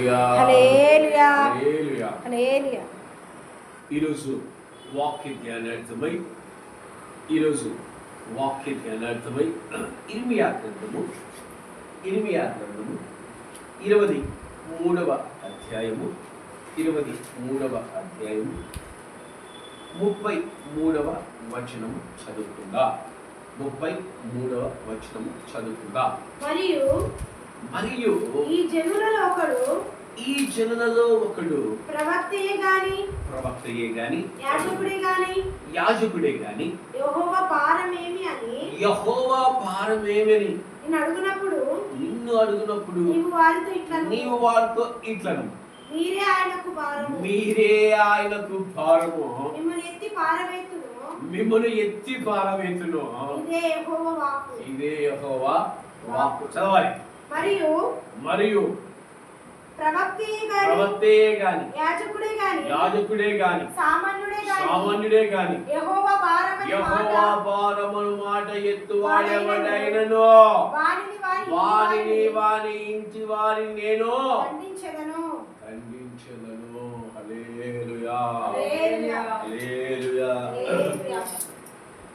హల్లెలూయా హల్లెలూయా హల్లెలూయా. ఈరోజు వాక్య ధ్యానార్థమై ఇర్మియా గ్రంథము 23వ అధ్యాయము 33వ వచనము చదువుకుందా. మరియు ఈ జనులలో ఒకడు ప్రవక్తయే గాని యాజకుడే గాని యెహోవా భారమేమని నిన్ను అడుగునప్పుడు నీవు వారితో ఇట్లను మీరే ఆయనకు భారము మిమ్మల్ని ఎత్తి పారవేతును. ఇదే యెహోవా వాక్కు. చదవాలి. మరియు ప్రవక్తయే గాని యాజకుడే గాని సామాన్యుడే గాని యెహోవా భారమును మాట ఎత్తువాడెవడైనను వాని ఇంటి వారిని నేను ఖండించెదను. హల్లెలూయా హల్లెలూయా.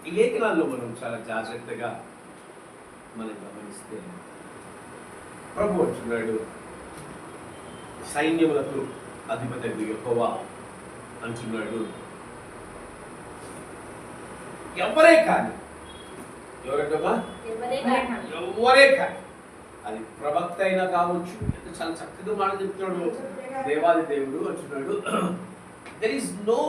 ఈ లేఖనాల్లో మనం చాలా జాగ్రత్తగా మనం గమనిస్తే ప్రభు అంటున్నాడు, సైన్యములకు అధిపతి యెహోవా అంటున్నాడు, ఎవరే కానీ అది ప్రవక్త అయినా కావచ్చు, చాలా చక్కగా మాట చెప్తున్నాడు దేవాది దేవుడు అంటున్నాడు, దెర్ ఈస్ నో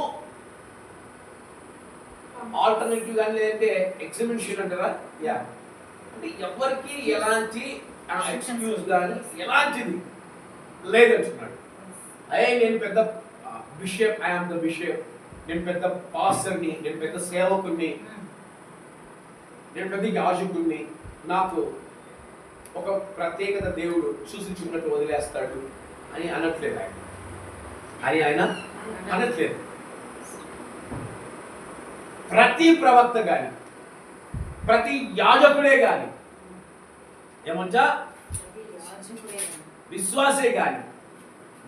ఆల్టర్నేటివ్ కానీ లేదంటే ఎక్స్‌ప్లనేషన్ అంటారా, యా, అంటే ఎవరికి ఎలాంటి ఎక్స్క్యూజ్ కానీ ఎలాంటిది లేదంటున్నాడు. నేను పెద్ద బిషప్, ఐఎమ్ ద బిషప్, నేను పెద్ద పాస్టర్ని, నేను పెద్ద సేవకుడిని, నేను పెద్ద యాజకుడిని, నాకు ఒక ప్రత్యేకత దేవుడు సూచించుకున్నట్టు వదిలేస్తాడు అని అనట్లేదు ఆయన అనట్లేదు. ప్రతి ప్రవక్త కానీ ప్రతి యాజకుడే కానీ ఏమంటా విశ్వాసే కానీ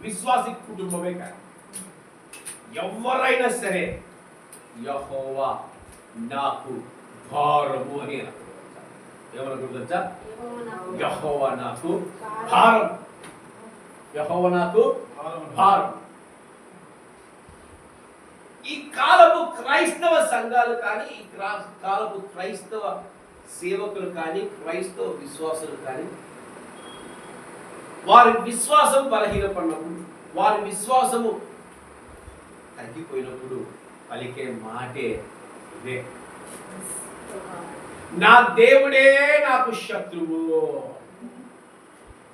విశ్వాసి కుటుంబమే కానీ ఎవరైనా సరే యెహోవా నాకు భారము అని ఏమనుకుంటా, యెహోవా నాకు భారం, యెహోవా నాకు భారం. ఈ కాలపు క్రైస్తవ సంఘాలు కానీ, ఈ కాలపు క్రైస్తవ సేవకులు కానీ, క్రైస్తవ విశ్వాసులు కానీ, వారి విశ్వాసం బలహీనపడినప్పుడు, వారి విశ్వాసము తగ్గిపోయినప్పుడు పలికే మాటే ఇదే, నా దేవుడే నాకు శత్రువు,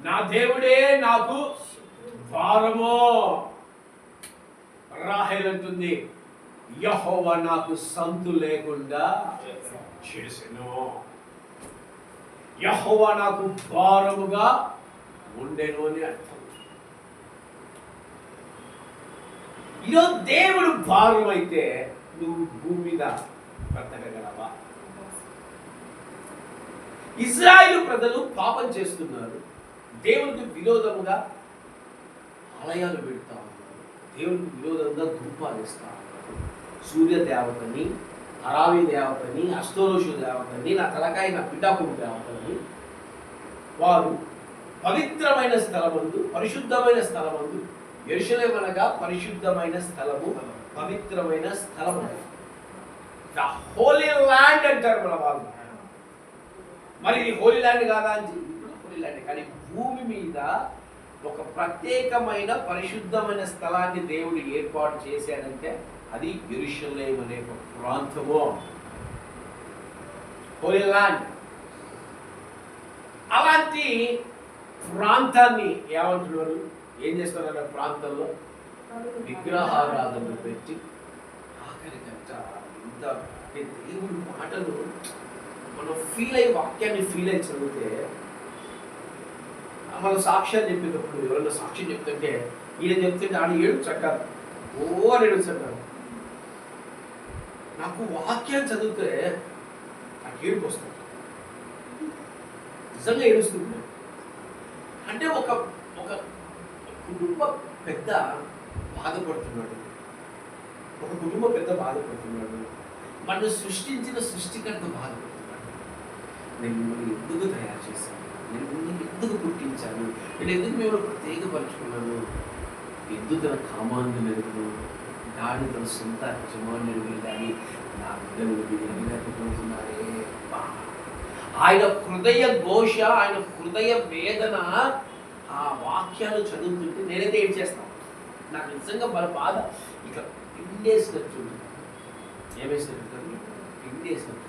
నా దేవుడే నాకు భారము. రాహేల్ అంటుంది, యెహోవా నాకు సంతు లేకుండా చేసెను, యెహోవా నాకు భారముగా ఉండెను అని అర్థం. ఈరోజు దేవుడు భారం అయితే నువ్వు భూమి మీద బ్రతకగలవా? ఇశ్రాయేలు ప్రజలు పాపం చేస్తున్నారు, దేవునికి విరోధముగా ఆలయాలు పెడతా ఉన్నారు, దేవునికి విరోధంగా ధూపాలు ఇస్తా ఉన్నారు. సూర్య దేవతని, అరావి దేవతని, అష్టోరోషు దేవతని, నా తలకాయ నా పిఠాపుడు దేవతని వారు పవిత్రమైన స్థలమందు, పరిశుద్ధమైన స్థలమందు, యెరూషలేము అనగా పరిశుద్ధమైన స్థలము, పవిత్రమైన స్థలము, ద హోలీ ల్యాండ్ అంటారు మన వాళ్ళు. మరి ఇది హోలీ ల్యాండ్ కాదా అని ఇప్పుడు హోలీ ల్యాండ్, కానీ భూమి మీద ఒక ప్రత్యేకమైన పరిశుద్ధమైన స్థలాన్ని దేవుడు ఏర్పాటు చేశాడంటే అది యెరూషలేము అనే ఒక ప్రాంతము, హోలీ ల్యాండ్. అలాంటి ప్రాంతాన్ని ఏమంటున్నారు, ఏం చేస్తున్నారు? ప్రాంతంలో విగ్రహారాధనలు పెట్టి ఆఖరికంట ఇంత దేవుడి మాటలు మనం ఫీల్ అయ్యి, వాక్యాన్ని ఫీల్ అయ్యి చదివితే, మనం సాక్ష్యాలు చెప్పేటప్పుడు ఎవరైనా సాక్ష్యం చెప్తుంటే ఈయన చెప్తుంటే ఆడ ఏడు చక్కారు అని ఏడుస్తారు. నాకు వాక్యాన్ని చదివితే నాకు ఏడుపు వస్తుంది, నిజంగా ఏడుస్తుంది. అంటే ఒక ఒక కుటుంబ పెద్ద బాధపడుతున్నాడు. ఒక కుటుంబ పెద్ద బాధపడుతున్నాడు. మనం సృష్టించిన సృష్టికర్త బాధపడుతున్నాడు. నేను మిమ్మల్ని ఎందుకు తయారు చేశాను? నేను మిమ్మల్ని ఎందుకు పుట్టించాను? నేను ఎందుకు మిమ్మల్ని ప్రత్యేకపరుచుకున్నాను? ఎందుకు తన కామాన్ని మెరుగును గాడి తన సొంత యజమానులు కానీ నా బిడ్డలు వినలేకపోతున్నారే. ఆయన హృదయ ఘోష, ఆయన హృదయ వేదన, ఆ వాక్యాలు చదువుతుంటే నేనైతే ఏం చేస్తాను? నాకు నిజంగా మన బాధ ఇక పిండేసినట్టు, ఏమేసినట్టు పిండేసినట్టు.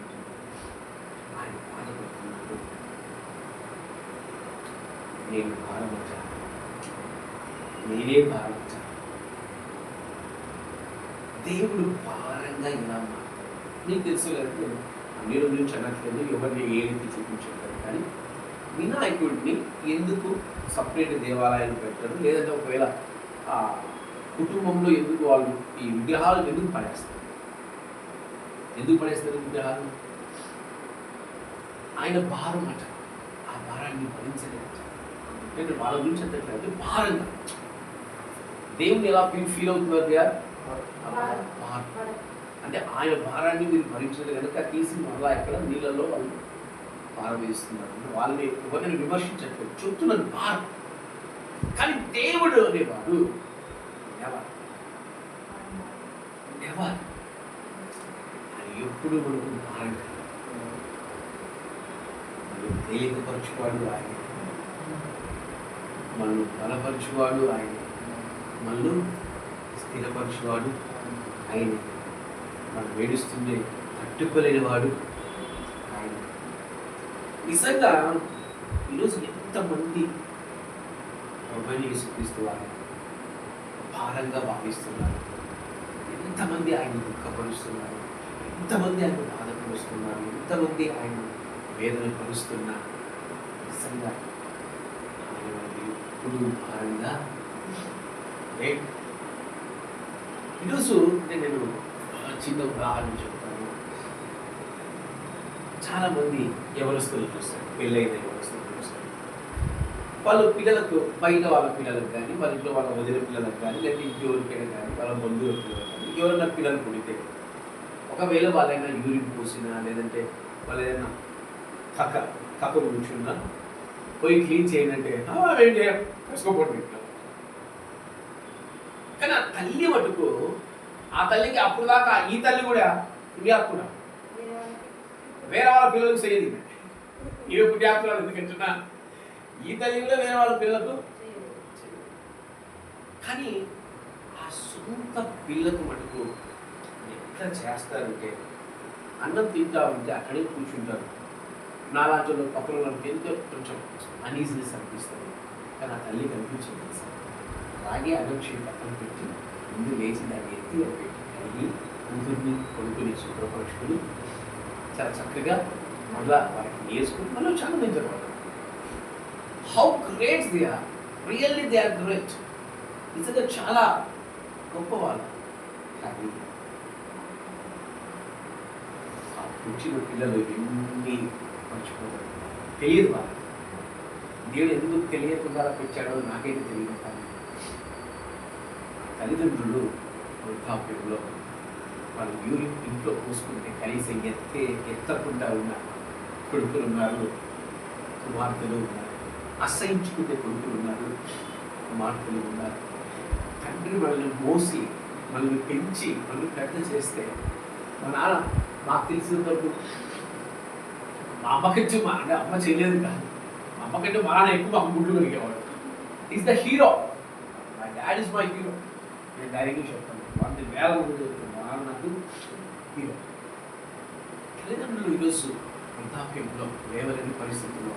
ఆయన బాధపడుతున్నాడు. నేను భారం వచ్చాను, నేనే భారం వచ్చాను. దేవుడు భారంగా ఇలా మాట్లాడు. నీకు తెలుసు కదండి, అన్ని రోజుల నుంచి అనట్లేదు, ఎవరిని ఏ రీతి చూపించట్లేదు. కానీ వినాయకుడిని ఎందుకు సపరేట్ దేవాలయాలు పెట్టారు? లేదంటే ఒకవేళ ఆ కుటుంబంలో ఎందుకు వాళ్ళు ఈ విగ్రహాలు ఎందుకు పడేస్తారు? ఎందుకు పడేస్తారు విగ్రహాలు? ఆయన భారం అంట. ఆ భారాన్ని భరించలేదు. నేను వాళ్ళ గురించి అంతట్లేదు, భారంగా. దేవుని ఎలా ఫీల్ అవుతున్నారు? అంటే ఆయన భారాన్ని మీరు భరించలేదు కనుక తీసి మళ్ళా ఎక్కడ నీళ్ళలో వాళ్ళు పారవేస్తున్నారు. వాళ్ళని ఎవరిని విమర్శించట్లేదు, చెప్తున్నాను భారం. కానీ దేవుడు అనేవాడు అది ఎప్పుడు మనకు భారం తేలికపరచువాడు ఆయన, మనల్ని బలపరచువాడు ఆయన, మనల్ని స్థిరపరచువాడు ఆయన, మనం వేడుస్తుండే తట్టుకోలేని వాడు ఆయన. నిజంగా ఈరోజు ఎంతమంది ప్రభువుని యేసుక్రీస్తు వారు భారంగా భావిస్తున్నారు, ఎంతమంది ఆయన దుఃఖపరుస్తున్నారు, ఎంతమంది ఆయన బాధపరుస్తున్నారు, ఎంతమంది ఆయన వేదన పరుస్తున్నారు. నిజంగా ఆయన ఎప్పుడు భారంగా. ఈరోజు నేను చిన్న ఉదాహరణ చెప్తాను. చాలామంది యవనస్తులు చూస్తారు, పెళ్ళైన యవనస్తులు చూస్తారు. వాళ్ళు పిల్లలకు, బయట వాళ్ళ పిల్లలకు కానీ, వాళ్ళ ఇంట్లో వాళ్ళ వదిన పిల్లలకు కానీ, లేకపోతే ఇంకెవరికైనా కానీ, వాళ్ళ బంధువుల పిల్లలకు కానీ, ఎవరైనా పిల్లలు పుడితే ఒకవేళ వాళ్ళైనా యూరిన్ పోసినా, లేదంటే వాళ్ళు ఏదైనా కక్క కూర్చున్నా పోయి క్లీన్ చేయనంటే ఏం చేయం, కసుకోపోవడం ఇట్లా. కానీ ఆ తల్లి మటుకు, ఆ తల్లికి అప్పుడు దాకా ఈ తల్లి కూడా పుణ్యాత్ముడా, వేరే వాళ్ళ పిల్లలకు చేయదు. ఈమె పుణ్యాత్మురాలు ఎందుకంటున్నా, ఈ తల్లి కూడా వేరే వాళ్ళ పిల్లలకు. కానీ ఆ సొంత పిల్లకు మటుకు ఎట్లా చేస్తారంటే, అన్నం తింటా ఉంటే అక్కడే కూర్చుంటారు. నాలాంటి పక్కన ఎంతో కొంచెం అనీజినెస్ అనిపిస్తుంది. కానీ ఆ తల్లి కనిపించింది సార్, అలాగే అదొచ్చి పక్కన పెట్టి ముందు లేచి దాన్ని ఎత్తి పెట్టి కలిగి కూతుర్ని కొడుకుని శుభ్రపరుచుకుని చాలా చక్కగా మళ్ళా వారికి వేసుకుని మళ్ళీ చాలా నిద్రపడతారు. How great they are, really they are great. నిజంగా చాలా గొప్పవాళ్ళు. కానీ ఆ పుట్టిన పిల్లలు ఎన్ని మర్చిపోతారు, తెలియదు వాళ్ళు. దేవుడు ఎందుకు తెలియకుండా పెట్టాడో నాకైతే తెలియదు. కానీ తల్లిదండ్రులు వృద్ధాప్యంలో వాళ్ళు యూరిన్ ఇంట్లో పోసుకుంటే కనీసం ఎత్తకుండా ఉన్న కొడుకులు ఉన్నారు, కుమార్తెలు ఉన్నారు. అసహించుకుంటే కొడుకులు ఉన్నారు, కుమార్తెలు ఉన్నారు. తండ్రి మనల్ని మోసి, మనల్ని పెంచి, మనల్ని పెద్ద చేస్తే మా నాన్న మాకు తెలిసినంతవరకు మా అమ్మకంటే అంటే అమ్మ చేయలేదు కాదు, మా అమ్మకంటే మా నాన్న ఎక్కువ మాకు గుడ్లు కలిగేవాడు. Is the hero. My dad is my hero. నేను డైరెక్ట్గా చెప్తాను, వాళ్ళని వేల మంది చెప్తాను, మా నాన్న నాకు హీరో. తల్లిదండ్రులు ఈరోజు వృద్ధాప్యంలో లేవలేని పరిస్థితుల్లో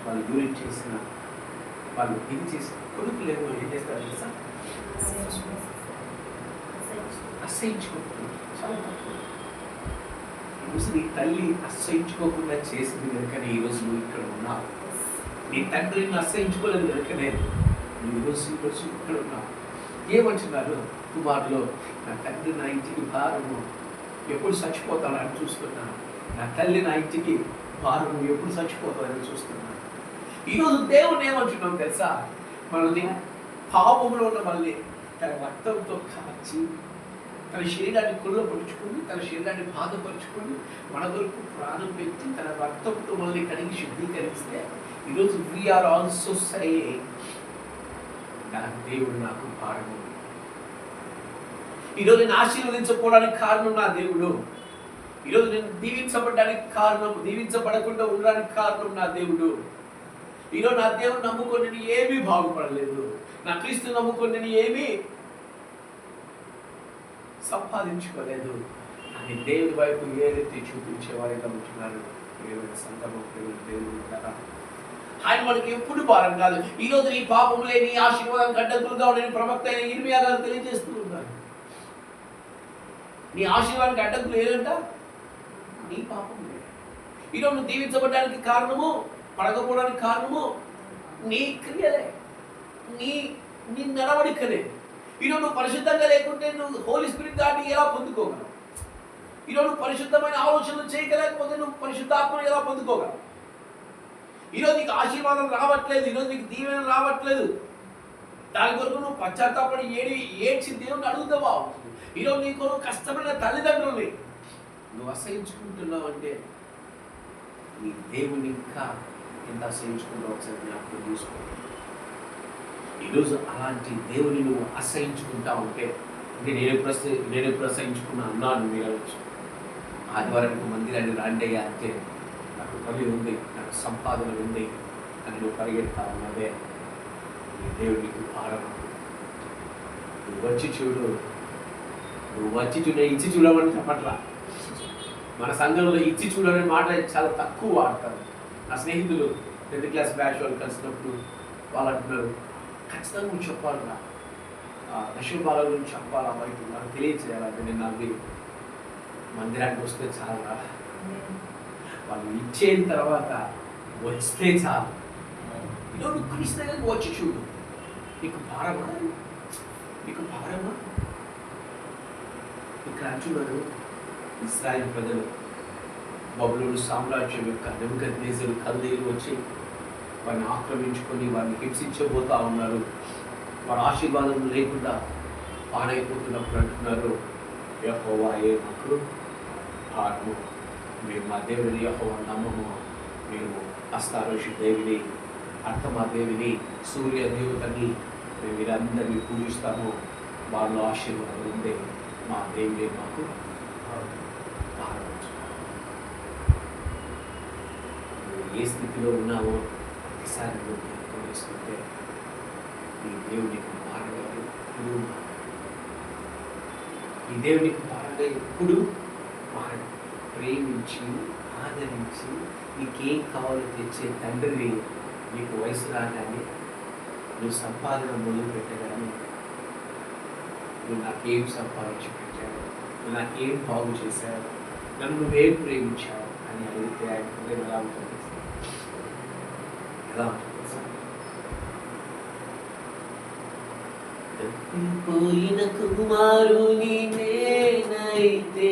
వాళ్ళు యూరిన్ చేసిన, వాళ్ళు ఇది చేసిన కొడుకులు ఏమో ఏం చేస్తారు తెలుసా? అసహించుకుంటున్నారు. చాలా తక్కువ. ఈరోజు నీ తల్లి అసహించుకోకుండా చేసింది కనుకనే ఈరోజు నువ్వు ఇక్కడ ఉన్నావు. నీ తండ్రిని అసహించుకోలేదు కనుకనే నువ్వు ఈరోజు ఇక్కడ ఉన్నావు. ఏమంటున్నారు కుమారులో? నా తండ్రి నా ఇంటికి భారము, ఎప్పుడు చచ్చిపోతానని చూస్తున్నాను. నా తల్లి నా ఇంటికి భారము, ఎప్పుడు చచ్చిపోతానని చూస్తున్నాను. ఈరోజు దేవుని ఏమంటున్నాం తెలుసా? మనల్ని పాపంలో ఉన్న మనల్ని తన రక్తంతో కాచి తన శరీరాన్ని కుళ్ళపరుచుకొని తన శరీరాన్ని బాధపరుచుకొని మన వరకు ప్రాణం పెట్టి తన రక్తంతో మనల్ని కడిగి శుద్ధీకరిస్తే ఈరోజు వీఆర్ ఆల్సో సేయింగ్ నా దేవుడు నాకు భారము. ఈరోజు నేను ఆశీర్వదించకపోవడానికి కారణం నా దేవుడు. ఈరోజు నేను దీవించబడడానికి కారణం, దీవించబడకుండా ఉండడానికి కారణం నా దేవుడు. ఈరోజు నా దేవుడు నమ్ముకొని నేను ఏమీ బాగుపడలేదు, నా క్రీస్తు నమ్ముకొని నేను ఏమీ సంపాదించుకోలేదు అని దేవుడి వైపు ఏదైతే చూపించేవారిగా ఉంటున్నారు. సంకల్పం దేవుడు కదా, ఆయన మనకి ఎప్పుడు భారం కాదు. ఈరోజు నీ పాపం లేని ఆశీర్వాదం అడ్డంకులుగా నేను ప్రవక్త అయిన ఇర్మియా గారు తెలియజేస్తూ ఉన్నాను. నీ ఆశీర్వాదానికి అడ్డంకులు ఏదంట? నీ పాపం లేదు. ఈరోజు నువ్వు దీవించబడడానికి కారణము, పడకపోవడానికి కారణము నీ క్రియలే, నీ నీ నడవడికలే. ఈరోజు నువ్వు పరిశుద్ధంగా లేకుంటే నువ్వు హోలీ స్పిరిట్ దాన్ని ఎలా పొందుకోగలవు? ఈరోజు నువ్వు పరిశుద్ధమైన ఆలోచనలు చేయగలేకపోతే నువ్వు పరిశుద్ధాత్మను ఎలా పొందుకోగలవు? ఈరోజు నీకు ఆశీర్వాదం రావట్లేదు, ఈరోజు నీకు దీవెన రావట్లేదు, దాని కొరకు నువ్వు పశ్చాత్తాపడి ఏడ్చి దేవుని అడుగుతావా? ఈరోజు నీ కొరకు కష్టమైన తల్లిదండ్రుల్ని నువ్వు అసహించుకుంటున్నావు అంటే నీ దేవుని ఇంకా ఎంత అసహించుకుంటావు ఒకసారి జ్ఞాపకం తీసుకో. ఈరోజు అలాంటి దేవుని నువ్వు అసహించుకుంటా ఉంటే నేను ఎప్పుడు అసహించుకున్నా అన్నాను. మీరు ఆదివారం మందిరాన్ని రాండయ్యా అంటే నాకు పని ఉంది, నాకు సంపాదన ఉంది అని నువ్వు పరిగెడతా ఉన్నదే నీ దేవుడు నీకు భారం. నువ్వు వచ్చి చూడు, ఇచ్చి చూడమని చెప్పట్లా. మన సంఘంలో ఇచ్చి చూడనే మాట చాలా తక్కువ వాడతారు. నా స్నేహితులు 10th క్లాస్ బ్యాచ్ వాళ్ళు కలిసినప్పుడు వాళ్ళు అంటున్నారు, ఖచ్చితంగా నువ్వు చెప్పాలిరా, దశబాల గురించి చెప్పాలా, బయట నాకు తెలియచేయాలంటే నేను నవ్వి మందిరానికి వస్తే చాలురా, వాళ్ళు ఇచ్చేన తర్వాత వస్తే చాలు. ఈరోజు నువ్వు క్రీస్తు దగ్గరికి వచ్చి చూడు, నీకు భారమా? ఇక్కడ అంటున్నారు ఇశ్రాయేలు ప్రజలు బబులోను సామ్రాజ్యం యొక్క నెబుకద్నెజరు కల్దీయులు వచ్చి వారిని ఆక్రమించుకొని వారిని హింసించబోతా ఉన్నారు. వారి ఆశీర్వాదం లేకుండా పాడైపోతున్నప్పుడు అంటున్నారు, యెహోవాయే మాకు ఆత్మ, మేము మా దేవుని యెహోవా నమ్మము, మేము అస్తారోషి దేవిని, అర్థమా దేవిని, సూర్య దేవతని మేము వీరందరినీ పూజిస్తాము, వాళ్ళు ఆశీర్వాదం ఉండే మా దేవుడే మాకు భారం. నువ్వు ఏ స్థితిలో ఉన్నావో ఒకసారి నువ్వు జ్ఞాపకం చేసుకుంటే ఈ దేవుడికి భారంగా ఎప్పుడు ఈ దేవుడికి భారంగా ఎప్పుడు మారడు. ప్రేమించి ఆదరించి నీకేం కావాలో తెచ్చే తండ్రిని నీకు వయసు రాగానే నువ్వు సంపాదన మొదలు పెట్టగానే నువ్వు నాకేం సంపాదించి పెట్టావు, నువ్వు నాకేం బాగు చేశావు, నన్ను నువ్వేం ప్రేమించావు అని అడిగితే ఆయన హృదయం ఎలా ఉంటుంది? ఎలా ఉంటుంది సార్? తప్పిపోయిన కుమారుని నేనైతే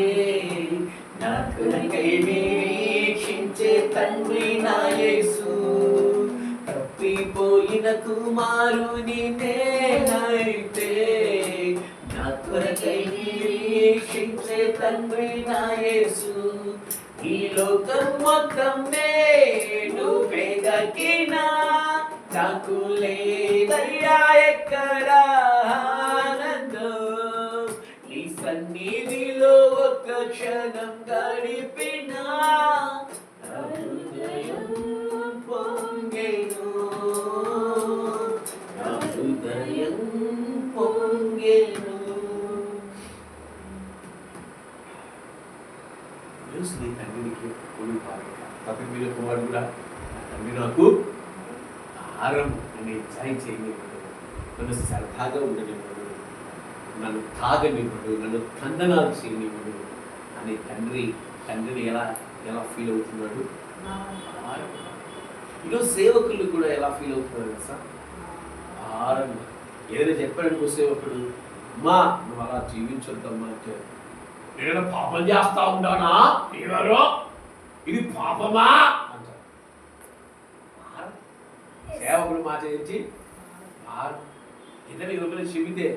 నాకై నిరీక్షించే తండ్రి నా యేసు. తప్పిపోయిన కుమారుని నేనైతే నాకై నిరీక్షించే తండ్రి నా యేసు. ఈ లోకం మొత్తం నేను వెదకినా నాకు లేదయ్యా ఎక్కడ ఆనందం, ఈ సన్నిధిలో ఒక్క క్షణం గడిపినా హృదయం పొంగెను, హృదయం పొంగెను. నీ తండ్రికి కొడు తప్పి మీద కుమారుడు కూడా తండ్రి నాకు భారం అని జాయి చేయనివ్వడు, నన్ను సరదాగా ఉండనివ్వడు, నన్ను తాగనివ్వడు, నన్ను తందనాలు చేయనివ్వడు అని తండ్రిని ఎలా ఫీల్ అవుతున్నాడు? ఈరోజు సేవకులు కూడా ఎలా ఫీల్ అవుతున్నారు కదా సార్? భారంగా ఏదైనా చెప్పాడనుకో సేవకుడు, అమ్మా నువ్వు అలా జీవించొద్దమ్మా అంటే, నేను పాపం చేస్తా ఉంటానా ఎవరో ఇది పాపమా అంటారు. సేవకుడు మాట చేసి ఏదైనా ఎవరికైనా చెబితే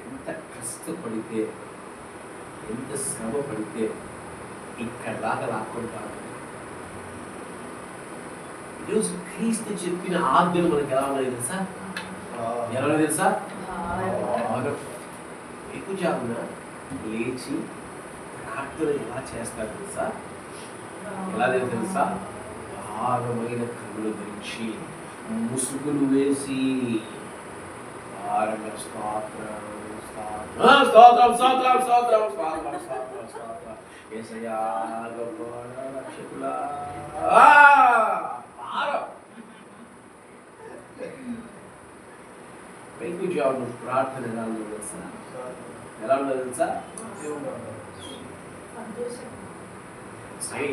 ఎంత కష్టపడితే ఎంత శ్రమ పడితే ఇక్కడ దాకా లాక్కుంటారు. ఈరోజు క్రీస్తు చెప్పిన ఆజ్ఞలు మనకి ఎలా ఉన్నాయి తెలుసా? ఎలా ఉన్నాయి తెలుసా? ఎక్కువ జామున లేచి ప్రార్థన ఎలా చేస్తారు తెలుసా? ఎలా తెలుసా? భారమైన కన్నులు ధరించి ముసుగులు వేసి భారంగా స్తోత్రం స్తోత్రం స్తోత్రం స్తోత్రం స్తోత్రం స్తోత్రం స్తోత్రం యేసయ్యా గొప్ప రక్షకుడా భారం. ఎక్కువ జామున ప్రార్థన ఎలా ఉందో తెలుసా? ఎలా ఉందో తెలుసా?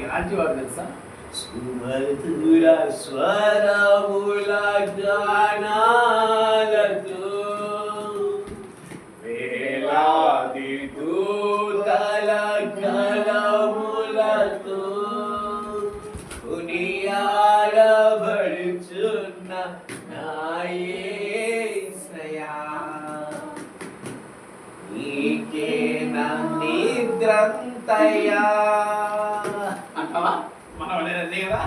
ఎలాంటి వాడు తెలుసా? సుమధుర స్వరముల గానాలతో వేలాది దూతల గళములతో కొనియాడబడుచున్న నా యేసయ్యా నీకే నా నిద్రంతయ్యా అంటావా? మనం అనేది కదా.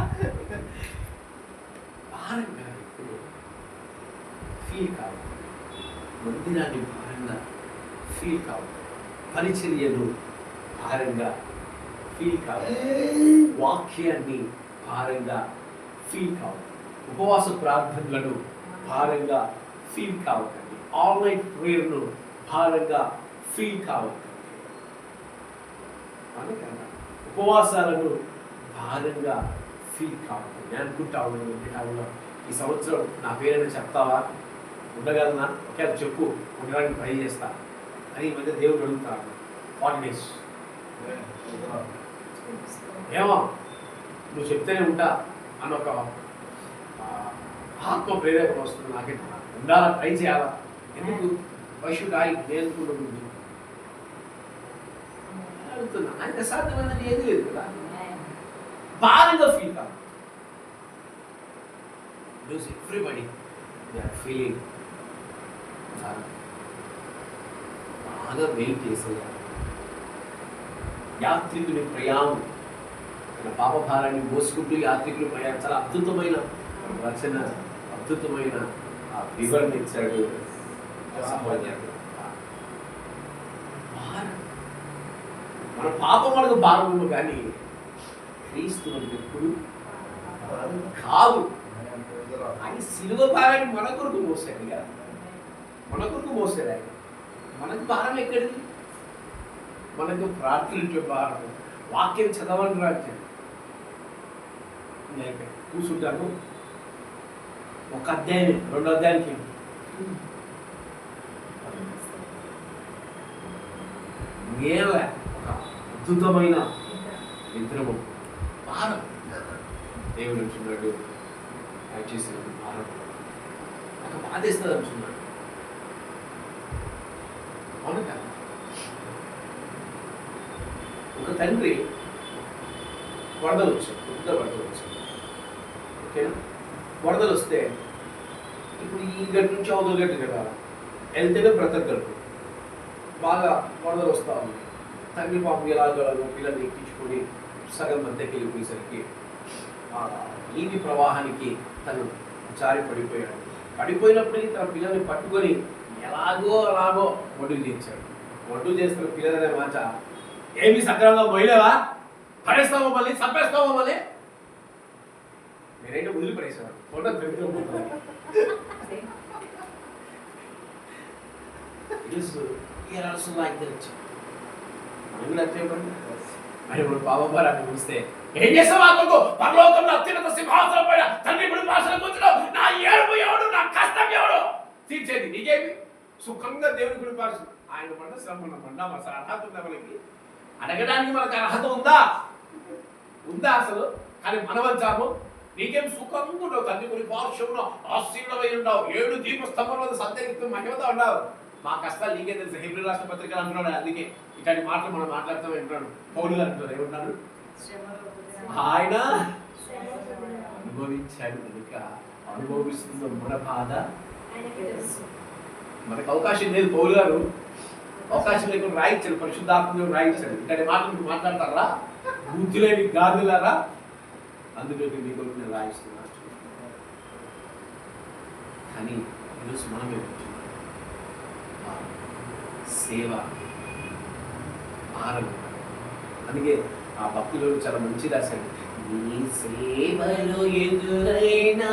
భారంగా ఇప్పుడు ఫీల్ కావాలి, మందిరాన్ని భారంగా ఫీల్ కావాలి, పరిచర్యను భారంగా ఫీల్ కావాలి, వాక్యాన్ని భారంగా ఫీల్ కావాలి, ఉపవాస ప్రార్థనలను భారంగా ఫీల్ కావకండి, ఆన్లైన్ ప్రేయర్ను భారంగా ఫీల్ కావకండి. అందుకన్నా ఉపవాసాలను భారంగా ఫీల్ కావాలి. నేను అనుకుంటా ఉన్నాను ఈ సంవత్సరం నా పేరైనా చెప్తావా, ఉండగలనా, ఒకే చెప్పు, ఉండడానికి ట్రై చేస్తా అని ఈ మధ్య దేవుడు అడుగుతాను. 40 days ఏమో నువ్వు చెప్తేనే ఉంటా అని ఒక ఆత్మ ప్రేరేపణ వస్తుంది. నాకే ఉండాలా, ట్రై చేయాలా, ఎందుకు పశువుడు నేర్చుకుంటుంది అడుగుతున్నా. ఆయన సాధ్యమైనది ఏది లేదు కదా. భారంగా ఫీల్ కాదు. ఎవ్రీబడి దే ఆర్ ఫీలింగ్ బాగా వెయిట్ చేసేయాలి. యాత్రికుని ప్రయాణం, తన పాప భారాన్ని మోసుకుంటూ యాత్రికుని ప్రయాణం చాలా అద్భుతమైన రచన, అద్భుతమైన వివరణ ఇచ్చాడు. మన పాపం మనకు భారము, కానీ క్రీస్తు మనకు ఎప్పుడు కాదు. ఆయన సిలువ భారాన్ని మన కొరకు మోసాడు కదా, మన కొరకు మోసాడు ఆయన. మనకు భారం ఎక్కడిది? మనకు ప్రార్థనలు భారం, వాక్యం చదవని రాజ్యం. నేను కూర్చుంటాను, ఒక అధ్యాయం 2 అధ్యాయానికి నేల ఒక అద్భుతమైన నిద్రము భారం దేవుడు అంటున్నాడు. దయచేసి భారం ఒక బాధేస్తుంది అంటున్నాడు. అవును కదా. ఒక తండ్రి వరదలు వచ్చాయి, పెద్ద వరదలు వచ్చాయి, ఓకేనా. వరదలు వస్తే ఇప్పుడు ఈ గట్టు నుంచి అవతల గట్టు కదా వెళ్తేనే బ్రతకగలరు. బాగా వరదలు వస్తా ఉంది. తండ్రి పాపం ఎలాగలరు పిల్లల్ని ఎక్కించుకొని సగం మధ్యకి వెళ్ళిపోయేసరికి నీటి ప్రవాహానికి తను జారి పడిపోయాడు. పడిపోయినప్పటికీ తన పిల్లల్ని పట్టుకొని ఎలాగో అలాగో ఒడ్డు చేయించాడు. ఒడ్డు చేస్తున్న పిల్లలనే మాట, ఏమి సక్రమంగా పోయలేవా, పడేస్తామో మళ్ళీ, చంపేస్తామో మళ్ళీ, నేనైతే వదిలిపడేసాను. ఫోటో మరి ఇప్పుడు పాపభారాన్ని చూస్తే ఏం చేస్తావా? పరలోకంలో అత్యున్నత సింహాసనం పైన తండ్రి ఇప్పుడు భాషలో కూర్చున్నావు. నా ఏడుపు ఎవడు, నా కష్టం ఎవడు తీర్చేది? నీకేమి సుఖంగా దేవుని గుడి భాష ఆయన పడ్డ శ్రమ పడ్డా అసలు అర్హత ఉందా మనకి? అడగడానికి మనకు అర్హత ఉందా? ఉందా అసలు? కానీ మనవచ్చాము. నీకేం సుఖంగా ఉండవు, తండ్రి గురి పార్శ్వంలో ఆశీర్వై ఉండవు, 7 దీపస్తంభం వద్ద సందేహిస్తూ మహిమతో ఉండవు. మా కష్టాలు నీకే తెలుసు. హెబ్రీ రాష్ట్ర పత్రికలు అంటున్నాడు. అందుకే ఇట్లాంటి మాటలు మనం మాట్లాడుతూ వింటున్నాడు. పౌలు గారు అంటున్నారు, ఏమంటున్నారు? ఆయన అనుభవించాడు కనుక అనుభవిస్తున్న మన బాధ మనకు అవకాశం లేదు. పౌలు గారు అవకాశం లేకుండా రాయించాడు, పరిశుద్ధాత్మలో రాయించాడు. ఇట్లాంటి మాటలు మాట్లాడతారా బుద్ధులేని గాదులారా, అందులో మీకు నేను రాయిస్తున్నాను. కానీ ఈరోజు మనమే సేవ భారం. అందుకే ఆ భక్తులు చాలా మంచి రాశాడు. నీ సేవలో ఎదురైనా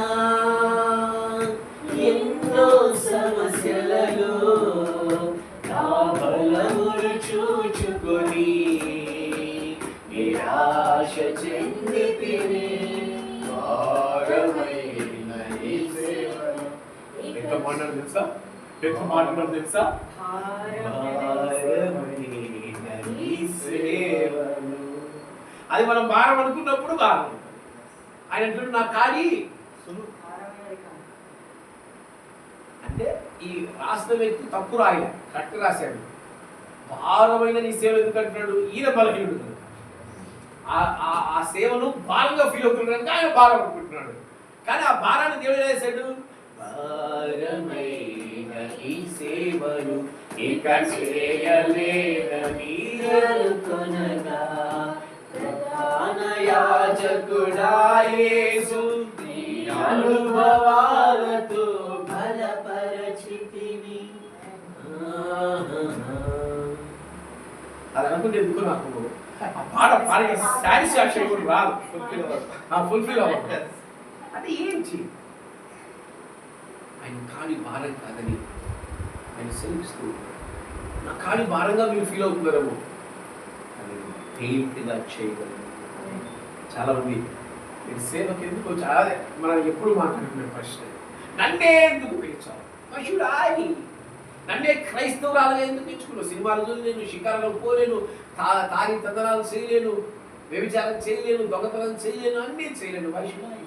ఎన్నో సమస్యలలో నా బలమును చూచుకొని నిరాశ చెందితిని భారమైన నీ సేవలో. ఎంత మాట్లాడు తెలుసా, ఎంత మాట్లాడు తెలుసా, అది మనం భారం అనుకున్నప్పుడు భారం. ఆయన అంటున్నాడు నా ఖాళీ అంటే ఈ రాసిన వ్యక్తి తప్పు రాయలే, కరెక్ట్ రాశాడు. భారమైన నీ సేవ ఎందుకు అంటున్నాడు, ఈయన బలహీనుడు కనుక ఆ సేవను భారంగా ఫీల్ అవుతున్నాడు కనుక ఆయన భారం అనుకుంటున్నాడు. కానీ ఆ భారాన్ని దేవుడు వేసాడు, భారమైన ఈ సేవను ఇక చేయలేనని అనుకొనగా ప్రధాన యాజకుడా యేసు నీ అనుభవాలతో బలపరచితివి. అది అనుకుంటే ఎందుకు నాకు ఆ పాట పాడే సాటిస్ఫాక్షన్ కూడా రాదు, ఫుల్ఫిల్ అవ్వదు. అంటే ఏంటి ఆయన కాని భారం కాదని ఆయన సెలవిస్తూ నా కాని భారంగా మీరు ఫీల్ అవుతున్నారేమో, అది తేలికగా చేయగలరు. చాలామంది మీరు సేవకి ఎందుకు చాలా మనం ఎప్పుడు మాట్లాడుకునే ప్రశ్న, నన్నే ఎందుకు పిలిచావు, మనుషుడాయి నన్నే క్రైస్తవురాలుగా ఎందుకు ఎంచుకున్నావు? సినిమాలు చూడలేను, షికారులకు పోలేను, తాగి తందనాలు చేయలేను, వ్యభిచారం చేయలేను, దొంగతనం చేయలేను, అన్నీ చేయలేను, మనుషుడాయి.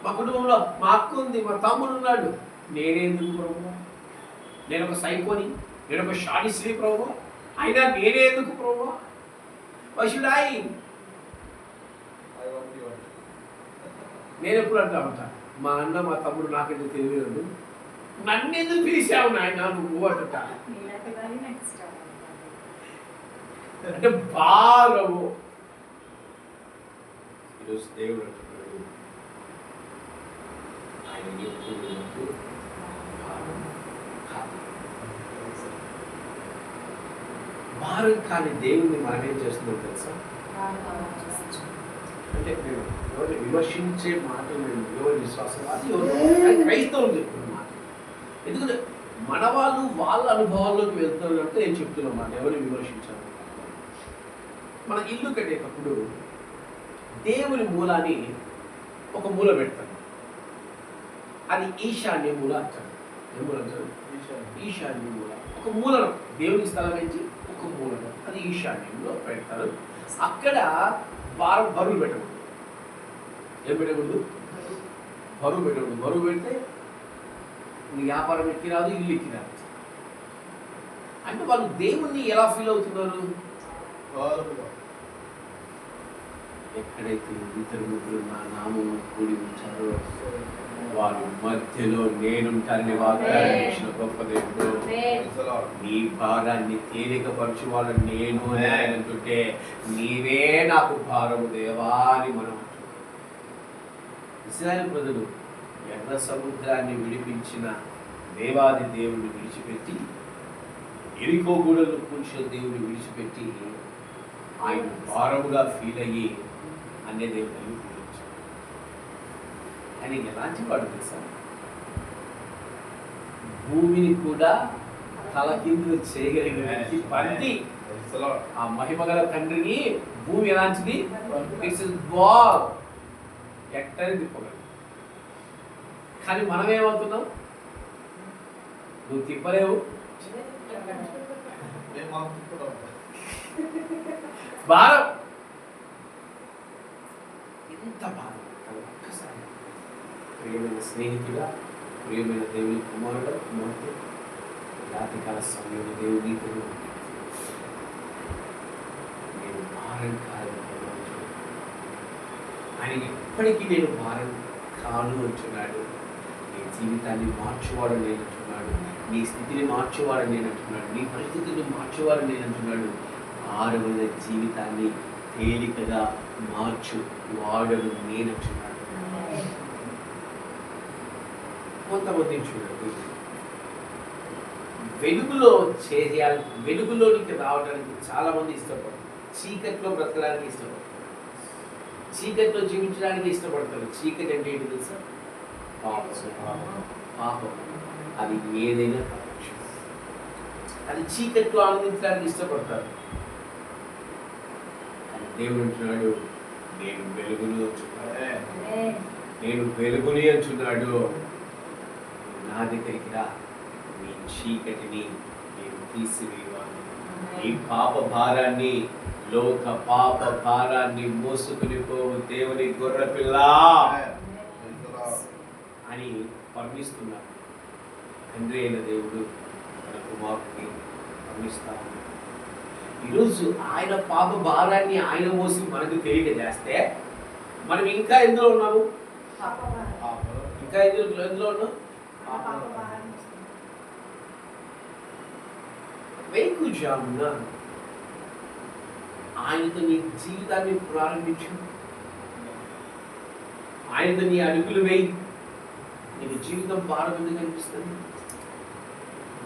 మా కుటుంబంలో మా అక్క ఉంది, మా తమ్ముడు ఉన్నాడు, నేనేందుకు ప్రభు? నేను ఒక సైకోని, నేను ఒక షాడిస్ట్రీ ప్రభు, అయినా నేనేందుకు ప్రభు? వశుడాయి. నేను ఎప్పుడు అంటా ఉంటా, మా అన్న మా తమ్ముడు నాకెందుకు తెలియదు, నన్నెందుకు పిలిచావు నాయన నువ్వు అంట. అంటే భారము. ఈరోజు దేవుడు అంటున్నాడు, ఆయన ఎప్పుడు భారం కాని దేవుణ్ణి మనం ఏం చేస్తున్నాం తెలుసా? అంటే నేను ఎవరిని విమర్శించే మాట, నేను ఎవరి విశ్వాసవాది ఎవరు క్రైస్తవులు చెప్తున్న మాట. ఎందుకంటే మన వాళ్ళు వాళ్ళ అనుభవాల్లోకి వెళ్తున్నట్టు నేను చెప్తున్నా మాట, ఎవరిని విమర్శించాను. మన ఇల్లు కట్టేటప్పుడు దేవుని మూలాన్ని ఒక మూల పెడతాను, అది ఈశాన్య మూల అంటారు. ఏ మూల అంటారు? ఈశాన్య మూల. ఒక మూలను దేవుని స్థలం నుంచి ఒక మూలను అది ఈశాన్యంలో పెడతారు. అక్కడ బరువులు పెట్టకూడదు. ఏం పెట్టకూడదు? బరువు పెట్టకూడదు. బరువు పెడితే నీ వ్యాపారం ఎక్కి రాదు, ఇల్లు ఎక్కి రాదు. అంటే వాళ్ళు దేవుణ్ణి ఎలా ఫీల్ అవుతున్నారు? ఎక్కడైతే ఇద్దరు ముగ్గురు నా నామము కూడి ఉంటారో వారి మధ్యలో నేనుంటానని వాగ్దానం ఇచ్చిన గొప్ప దేవుడు. నీ భారాన్ని తేలికపరచు వాళ్ళని నేను అంటుంటే నీవే నాకు భారము దేవా అని మనం అంటున్నాం. ఇశ్రాయేలు ప్రజలు ఎర్ర సముద్రాన్ని విడిపించిన దేవాది దేవుడిని విడిచిపెట్టి, ఎరికో గూడలు కూర్చున్న దేవుడిని విడిచిపెట్టి ఆయన భారముగా ఫీల్ అయ్యి అనే దేవుడిని పూజించారు. ఆయన ఎలాంటి వాడు తెలుసా? భూమిని కూడా తలకిందులు చేయగలిగిన పంది. ఆ మహిమ గల తండ్రిని భూమి ఎలాంటిది? ఇట్స్ బాల్ ఎక్కడని తిప్పగలదు. కానీ మనం ఏమవుతున్నాం? నువ్వు తిప్పలేవు, భారం. ఎంత భారం! ఒక్కసారి ప్రియమైన స్నేహితుడా, ప్రియమైన దేవుని కుమారుడు కుమార్తె, రాత్రికాల సమయంలో దేవుని నేను భారం కాదు. ఆయన ఆయన ఎప్పటికీ నేను భారం కాను అంటున్నాడు. నీ జీవితాన్ని మార్చేవాడు నేను అంటున్నాడు. నీ స్థితిని మార్చేవాడు నేను అంటున్నాడు. నీ పరిస్థితిని మార్చేవాడు నేను అంటున్నాడు. భారమైన జీవితాన్ని తేలికగా మార్చు వాడను నేను అంటున్నాడు. కొంతమంది చూడండి, వెలుగులో చేయాలి, వెలుగులోనికి రావడానికి చాలా మంది ఇష్టపడతారు. చీకట్లో బ్రతకడానికి ఇష్టపడతారు. చీకట్లో జీవించడానికి ఇష్టపడతారు. చీకటి అంటే ఏంటి తెలుసా? పాపం. అది ఏదైనా కావచ్చు. అది చీకట్లో ఆనందించడానికి ఇష్టపడతారు. దేవుడు అంటున్నాడు, నేను వెలుగుని అంటున్నాడు. నేను వెలుగుని అంటున్నాడు. నా దగ్గరికి రా, నీ చీకటిని నేను తీసివేయాలి. నీ పాప భారాన్ని, లోక పాప భారాన్ని మోసుకుని పోవు దేవుని గొర్రె పిల్ల అని వర్ణిస్తున్నాడు. తండ్రి అయిన దేవుడు తన కుమారుడిని వర్ణిస్తాడు. ఈరోజు ఆయన పాప భారాన్ని ఆయన మోసి మనకు తెలియజేస్తే మనం ఇంకా ఎందులో ఉన్నాము? ఇంకా ఎందులో ఉన్నాం? వేకుజామున ఆయనతో నీ జీవితాన్ని ప్రారంభించు. ఆయనతో నీ అడుగులు వేయి. నీకు జీవితం భారం ఎందుకు అనిపిస్తుంది?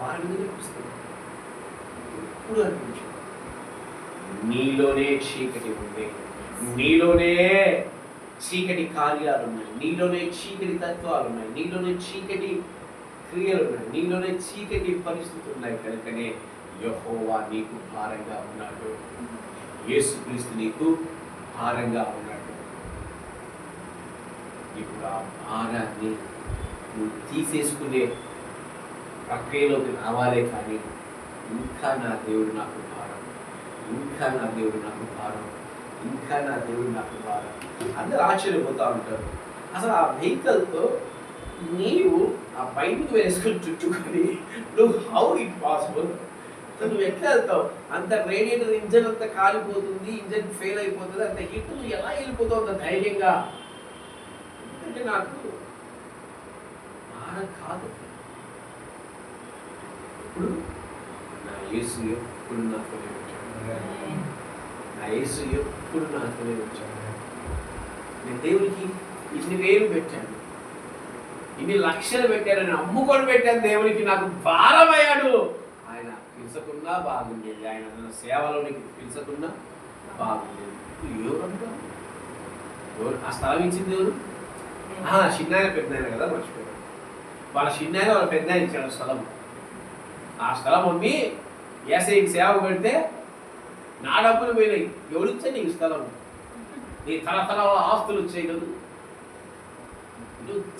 భారం ఎందుకు అనిపిస్తుంది? ఎప్పుడు అనిపించు నీలోనే చీకటి ఉంది, నీలోనే చీకటి కార్యాలు ఉన్నాయి, నీలోనే చీకటి తత్వాలు ఉన్నాయి, నీలోనే చీకటి క్రియలు ఉన్నాయి, నీలోనే చీకటి పరిస్థితులు ఉన్నాయి. కనుకనే యెహోవా నీకు భారంగా ఉన్నాడు. యేసుక్రీస్తు నీకు భారంగా ఉన్నాడు. ఇప్పుడు ఆ భారాన్ని నువ్వు తీసేసుకునే ప్రక్రియలోకి రావాలే. కానీ ఇంకా నా దేవుడు నాకు భారం, ఇంకా నా దేవుడు నాకు భారం, ఇంకా నా దేవుడు నాకు భారం. అందరూ ఆశ్చర్యపోతూ ఉంటారు. అసలు ఆ వెహికల్తో నీవు ఆ బయటకు వేసుకొని చుట్టుకొని నువ్వు హౌ ఇట్ పాసిబుల్? నువ్వు ఎట్లా వెళ్తావు? అంత రేడియేటర్ ఇంజన్ అంతా కాలిపోతుంది, ఇంజన్ ఫెయిల్ అయిపోతుంది, అంత హీట్ నువ్వు ఎలా వెళ్ళిపోతావు అంత ధైర్యంగా? ఎందుకంటే నాకు భారం కాదు. ఇప్పుడు నా యేసు ఎప్పుడు నాతోనే వచ్చాడు. నా యేసు ఎప్పుడు నాతోనే వచ్చాడు. నేను దేవునికి ఇన్ని వేలు పెట్టాను, ఇన్ని లక్షలు పెట్టాను, నేను అమ్ముకొని పెట్టాను. దేవునికి నాకు భారమయ్యాడు. ఆయన పిలుచకున్నా బాగుండేది, ఆయన సేవలోనికి పిలుచకున్నా బాగుండేది. ఎవరంతా ఎవరు ఆ స్థలం ఇచ్చింది? ఎవరు? చిన్నాయన పెద్దనాయన కదా, మర్చిపోయాను. వాళ్ళ చిన్నాయన వాళ్ళ పెద్దనాయన ఇచ్చాడు స్థలం. ఆ స్థలం అమ్మి ఏసైకి సేవ పెడితే నా డబ్బులు పోయినాయి. ఎవరిచ్చా నీకు స్థలం? నీ తరతరాల ఆస్తులు వచ్చాయి కదా.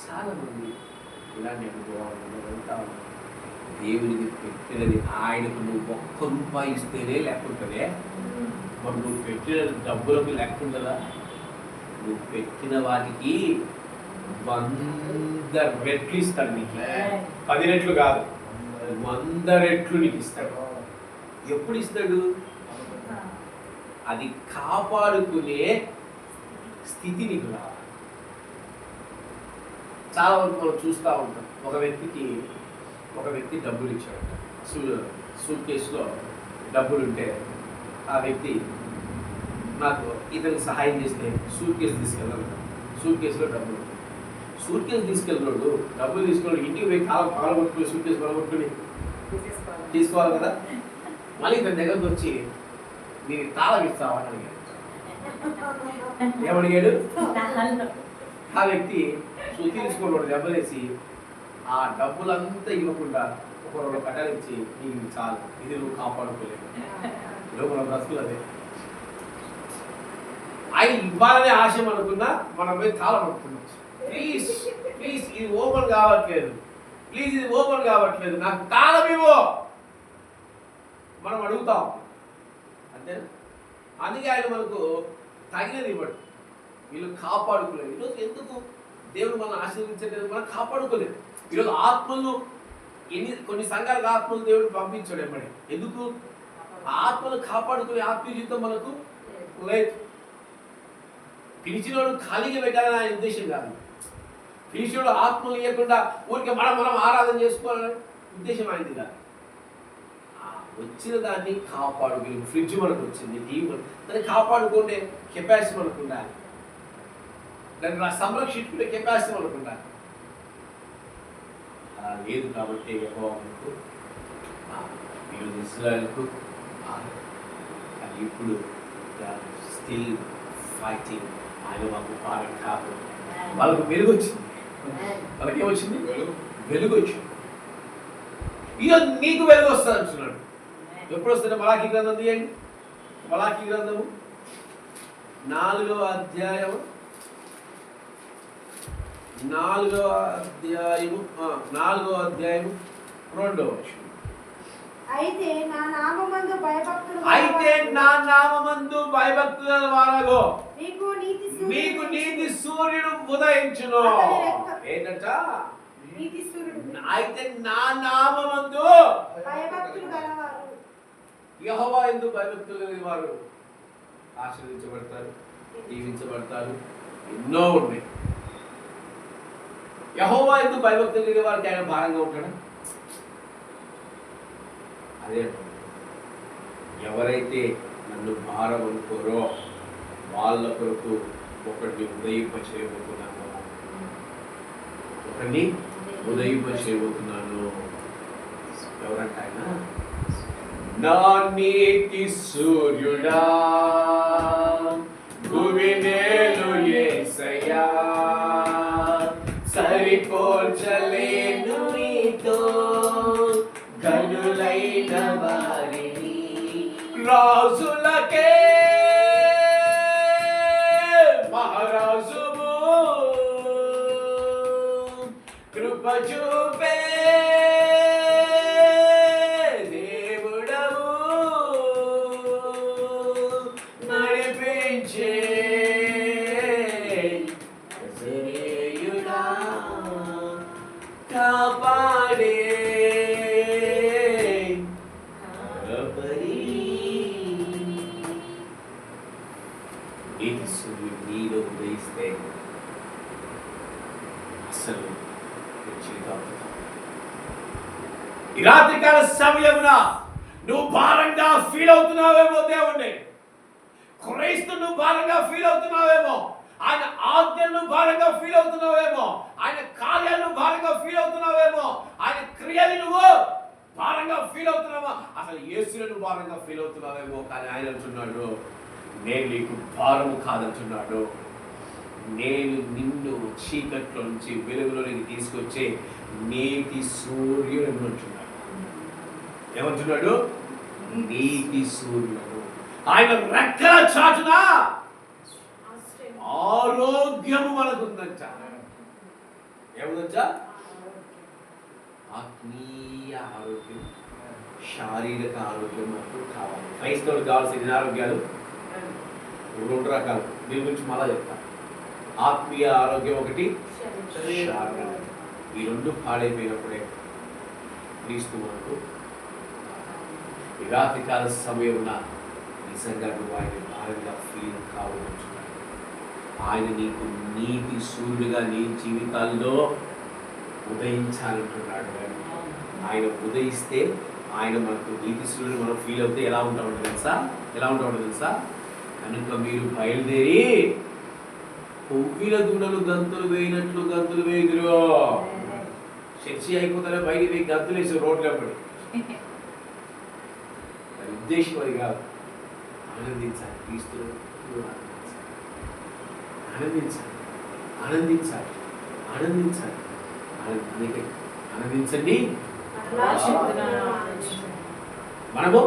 చాలా మంది ఇలాంటి అనుభవాలు వెళ్తా ఉన్నారు. దేవునికి పెట్టినది ఆయనకు నువ్వు ఒక్క రూపాయి ఇస్తేనే లెక్క ఉంటుందే. మరి నువ్వు పెట్టిన డబ్బులకు లెక్క ఉండదా? నువ్వు పెట్టిన వాటికి 100 రెట్లు ఇస్తాడు నీకు. 10 రెట్లు కాదు, 100 రెట్లు నీకు ఇస్తాడు. ఎప్పుడు ఇస్తాడు? అది కాపాడుకునే స్థితి నీకు రావాలి. చాలా వరకు మనం చూస్తూ ఉంటాం. ఒక వ్యక్తి డబ్బులు ఇచ్చాడు. సూట్ కేసులో డబ్బులు ఉంటే ఆ వ్యక్తి నాకు ఇతనికి సహాయం చేస్తే సూట్ కేసు తీసుకెళ్ళాలి. సూట్ కేసులో డబ్బులు ఉంటాయి. సూట్ కేసు తీసుకెళ్ళినోడు డబ్బులు తీసుకున్నాడు, ఇంటికి పోయి కాలగొట్టుకుని సూట్ కేసు కాలగొట్టుకుని తీసుకోవాలి కదా. మళ్ళీ ఇతని దగ్గరకు వచ్చి నేను తాళం ఇస్తావని అడిగాడు. ఏమడిగాడు? ఆ వ్యక్తి సుత్తి తీసుకున్నాడు, దెబ్బలేసి ఆ డబ్బులంతా ఇవ్వకుండా ఒక 2 కట్టలు ఇచ్చి నీకు చాలు, ఇది నువ్వు కాపాడుకోలేదు. లోపల బ్రతుకులు అదే. ఆయన ఇవ్వాలనే ఆశయం అనుకున్నా మనం పోయి తాళం అనుకున్నాం. ప్లీజ్ ప్లీజ్ ఇది ఓపెన్ కావట్లేదు, ప్లీజ్ ఇది ఓపెన్ కావట్లేదు, నాకు తాళం ఇవ్వు మనం అడుగుతాం అంతేనా? అందుకే ఆయన మనకు తగినది ఇవ్వడు. వీళ్ళు కాపాడుకోలేదు. ఈరోజు ఎందుకు దేవుడు మనం ఆశీర్వదించలేదు? మనం కాపాడుకోలేదు. ఈరోజు ఆత్మలు కొన్ని సంఘాలకు ఆత్మలు దేవుడు పంపించాడు. ఎమ్మడి ఎందుకు? ఆత్మలు కాపాడుకునే ఆత్మీయ జీవితం మనకు లేదు. పిలిచినోడు ఖాళీగా పెట్టాలని ఆయన ఉద్దేశం కాదు. పిలిచినోడు ఆత్మలు ఇవ్వకుండా ఊరికే మనం ఆరాధన చేసుకోవాలని ఉద్దేశం ఆయనది కాదు. వచ్చిన దాన్ని కాపాడుకుని, ఫ్రిడ్జ్ మనకు వచ్చింది, టీవీ దాన్ని కాపాడుకుంటే కెపాసిటీ మనకు ఉండాలి, దాన్ని సంరక్షించుకునే కెపాసిటీ మనకు ఉండాలి. అలా లేదు కాబట్టి యెహోవాకు ఈరోజు ఇశ్రాయేలుకు ఇప్పుడు స్టిల్ ఫైటింగ్. ఆయన మాకు భారం కాదు. వాళ్ళకు వెలుగు వచ్చింది. వాళ్ళకి ఏమొచ్చింది? వెలుగు వచ్చింది. ఈరోజు నీకు వెలుగు వస్తుంది అంటున్నాడు. ఎప్పుడు వస్తుంది? మలాకీ గ్రంథం తీయండి. మలాకీ గ్రంథము 4వ అధ్యాయము 2వ వచనం. అయితే నా నామమందు భయభక్తుల వారగో మీకు నీతి సూర్యుడు ఉదయించును. ఏంటంట? అయితే నా నామమందు భయభక్తులు గలవారు యెహోవా యందు భయభక్తులు కలిగిన వారు ఆశీర్వదించబడతారు, దీవించబడతారు. ఎన్నో ఉన్నాయి. యెహోవా యందు భయభక్తులు కలిగిన వారికి ఆయన భారంగా ఉంటాడా? అదే ఎవరైతే నన్ను భారం అనుకోరో వాళ్ళ కొరకు ఒకరిని ఉదయింపచేయబోతున్నాను. ఎవరంట ఆయన? నా నీతి సూర్యుడా, భూమి నేలు యేసయ్యా, సరిపోల్చలేను నీతో గనులైన వారిని, రాజులకే మహారాజువు, కృప చూపే దేవుడవు, నడిపించే కాపాడే నీతి సూర్యుడు నీలో ఉదయిస్తే అసలు ఈ రాత్రికాల సమయమున నువ్వు భారంగా ఫీల్ అవుతున్నావేమో, దేవుణ్ణి క్రైస్తు నువ్వు భారంగా ఫీల్ అవుతున్నావేమో, ఆయన ఆజ్ఞలను భారంగా ఫీల్ అవుతున్నావేమో, ఆయన కార్యాలను భారంగా ఫీల్ అవుతున్నావేమో, ఆయన క్రియలు నువ్వు భారంగా ఫీల్ అవుతున్నావా, అసలు యేసులను భారంగా ఫీల్ అవుతున్నావేమో. కానీ ఆయన అంటున్నాడు, నేను నీకు భారము కాదంటున్నాడు. నేను నిన్ను చీకట్లో నుంచి వెలుగులోనికి తీసుకొచ్చే నీతి సూర్యుడు అంటున్నాడు. ఏమంటున్నాడు? నీతి సూర్యుడు. ఆయన రెక్కల చాటున ఆరోగ్యము మనకుందంట. ఏముందంట? ఆత్మీయ ఆరోగ్యం, శారీరక ఆరోగ్యం మనకు కావాలి. క్రైస్తవులకు కావాల్సిన ఆరోగ్యాలు 2 రకాలు. దీని గురించి మళ్ళా చెప్తాను. ఆత్మీయ ఆరోగ్యం ఒకటి, శారీరక. ఈ 2 పాడైపోయినప్పుడే క్రీస్తు మనకు ఈ రాత్రికాల సమయమున నిజంగా నువ్వు ఆయన భారంగా ఫీల్ కావాలంటున్నాడు. ఆయన నీకు నీతి సూర్యుడిగా నీ జీవితాల్లో ఉదయించాలంటున్నాడు. ఆయన ఉదయిస్తే ఆయన మనకు నీతి సూర్యుడు మనం ఫీల్ అవుతే ఎలా ఉంటామో తెలుసా? కనుక మీరు బయలుదేరి కొవ్విల దూడలు గంతులు వేయినట్లు గంతులు వేయుదురు. చర్చి అయిపోతానే బయట వేయి గంతులు వేసి రోడ్లు పడి ఉద్దేశం అది కాదు. ఆనందించాలి, క్రీస్తులో ఆనందించండి. మనము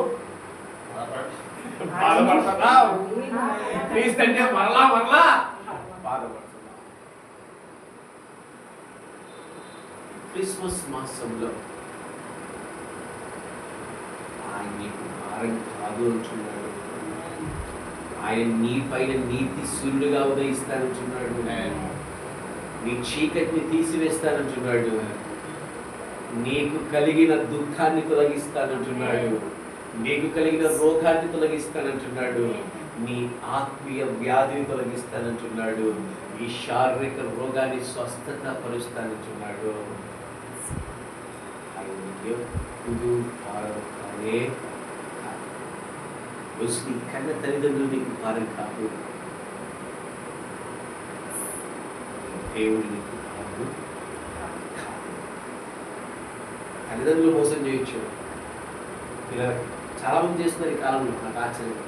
బాధపడుతున్నాం, క్రీస్తు అంటే మరలా బాధపడుతున్నాం. క్రిస్మస్ మాసంలో ఆయన నీకు భారం కాదు అంటున్నాడు. ఆయన నీ పైన నీతి సూర్యుడుగా ఉదయిస్తానంటున్నాడు. నీ చీకటిని తీసివేస్తానంటున్నాడు. నీకు కలిగిన దుఃఖాన్ని తొలగిస్తానంటున్నాడు. నీకు కలిగిన రోగాన్ని తొలగిస్తానంటున్నాడు. నీ ఆత్మీయ వ్యాధిని తొలగిస్తానంటున్నాడు. ఈ శారీరక రోగాన్ని స్వస్థత పరుస్తానంటున్నాడు. ఆయన ఎప్పుడు భారం కానే కాదు. రోజు నీ కన్న తల్లిదండ్రులు నీకు భారం కాదు. దేవుడు నీకు భారం కాదు. తల్లిదండ్రులు మోసం చేయొచ్చు. ఇలా చాలా మంది చేస్తున్నారు ఈ కాలంలో. నాకు ఆశ్చర్యం.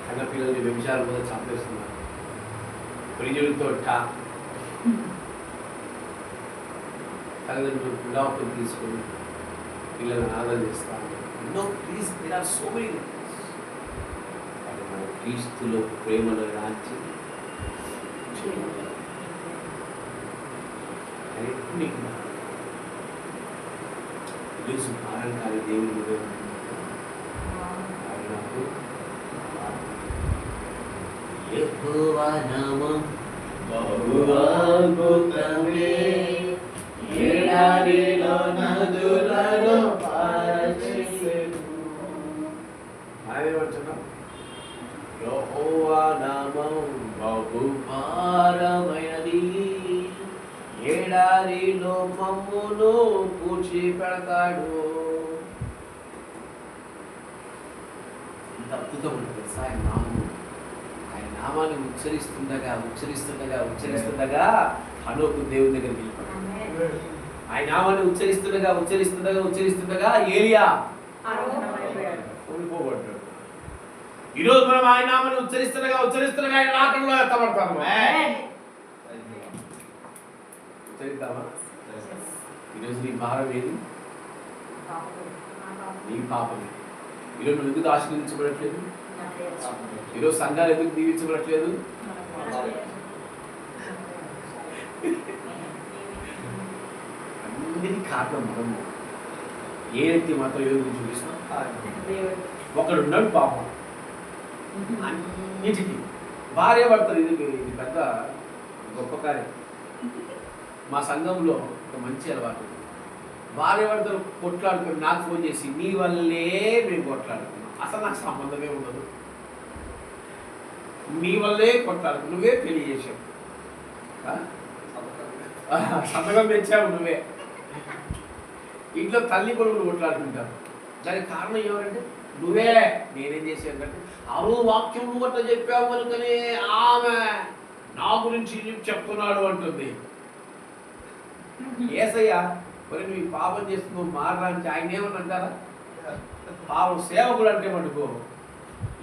కన్న పిల్లల్ని వ్యభిచారం మీద చంపేస్తున్నారు. ప్రియులతో తల్లిదండ్రులు విడాకులు తీసుకొని పిల్లలను ఆదరణ చేస్తాను. ఎన్నో please there are so many. మన క్రీస్తులో ప్రేమలో రాంచి నీకు తెలుసు భారం కాని దేవుని మీద నాకు యెహోవా నామం బహు అద్భుతమే, ఎడారిలో నదులను పారచేసెను. అదేమంటున్నాం? యెహోవా నామం బహు భారమైనది, ఎడారిలో మమ్మును పూడ్చి పెడతాడు. ఎంత అద్భుతం ఉంటుంది ఆయన నామము. ఆయన నామాన్ని ఉచ్చరిస్తుండగా హనోకు దేవుని దగ్గర వెళ్ళిపోయాడు. ఆయన నామాన్ని ఉచ్చరిస్తుండగా ఏలియా కోల్పోబడ్డాడు. ఈరోజు మనం ఆయన నామాన్ని ఉచ్చరిస్తుండగా ఆయన రాకడలో ఎత్తబడతాము. ఉచ్చరిద్దామా? ఈరోజు నీ భారం ఏది? నీ పాపమే. ఈరోజు నువ్వు ఎందుకు ఆశీర్వదించబడట్లేదు? ఈరోజు సంఘాలు ఎందుకు దీవించబడట్లేదు? అన్నిటికీ కారణం మనము. ఏ వ్యక్తి మాత్రం ఏదో గురించి చూపిస్తున్నాం. ఒకడు ఉన్నాడు పాపం అన్నిటికీ. భార్య భర్తలు ఇది పెద్ద గొప్ప కార్యం. మా సంఘంలో ఒక మంచి అలవాటు. భార్య భర్తలు కొట్లాడుకుని నాకు ఫోన్ చేసి నీ వల్లే మేము కొట్లాడుకున్నాం. అసలు నాకు సంబంధమే ఉండదు. నీ వల్లే కొట్లాడుకు, నువ్వే పెళ్లి చేసావు, సంతకం తెచ్చావు నువ్వే. ఇంట్లో తల్లి కొడుకులు కొట్లాడుకుంటారు. దానికి కారణం ఎవరంటే నువ్వే. నేనేం చేసానంటే అవు వాక్యం నువ్వు అట్లా చెప్పావు కనుకనే ఆమె నా గురించి చెప్తున్నాడు అంటుంది. ఏసయ్యా మరి నువ్వు ఈ పాపం చేస్తున్నావు మారడానికి ఆయన ఏమని అంటారా? పాపం సేవకుడు అంటే మటుకో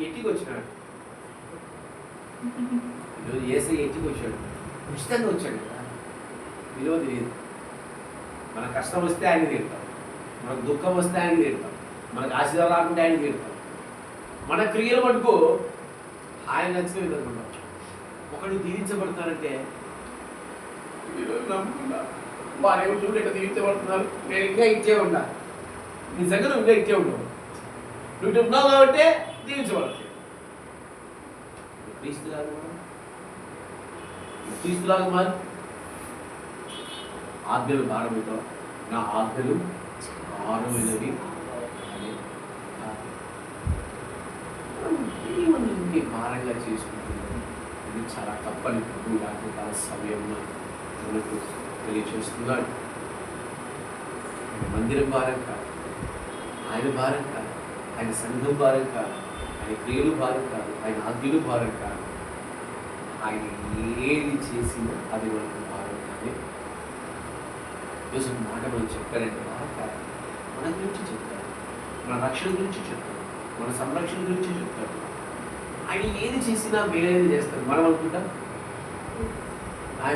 ఎట్టికి వచ్చినాడు. ఈరోజు ఏసయ్య ఎట్టికి వచ్చాడు, ఉచితంగా వచ్చాడు కదా. విలువ తెలియదు. మన కష్టం వస్తే ఆయన తీరుతాం, మనకు దుఃఖం వస్తే ఆయన తీరుతాం, మనకు ఆశీర్వాదం రాకుంటే ఆయన తీరుతాం. మన క్రియలు మటుకు ఆయన నచ్చిన విధంగా ఉంటాం. ఒకడు దీవించబడతానంటే నమ్ముకున్నా వారేమో చూడు ఇక్కడ దీవించబడుతున్నారు, నేను ఇంకా ఇచ్చే ఉన్నా. నిజంగా నువ్వు ఇంకా ఇచ్చే ఉండవు. నువ్వు ఉన్నావు కాబట్టి దీవించబడతావు. క్రీస్తులాగా మరి ఆజ్ఞలు భారమితో నా ఆజ్ఞలు భారమైనవి. దేవుని భారంగా చేసుకుంటున్నాను. ఇది చాలా తప్పని ప్రభు నాకు కాల సమయంలో మనకు తెలియచేస్తున్నాడు. మందిరం భారం కాదు, ఆయన భారం కాదు, ఆయన సంఘం భారం కాదు, ఆయన క్రియలు భారం కాదు, ఆయన ఆజ్ఞలు భారం కాదు. ఆయన ఏది చేసినా అది మనకు భారం కానీ. ఈరోజు మాట మనం చెప్పారంటే భారం కాదు. మన గురించి చెప్తారు, మన రక్షణ గురించి చెప్తారు, మన సంరక్షణ గురించి చెప్తారు. ఆయన ఏది చేసినా మేలేది చేస్తారు. మనం అనుకుంటాం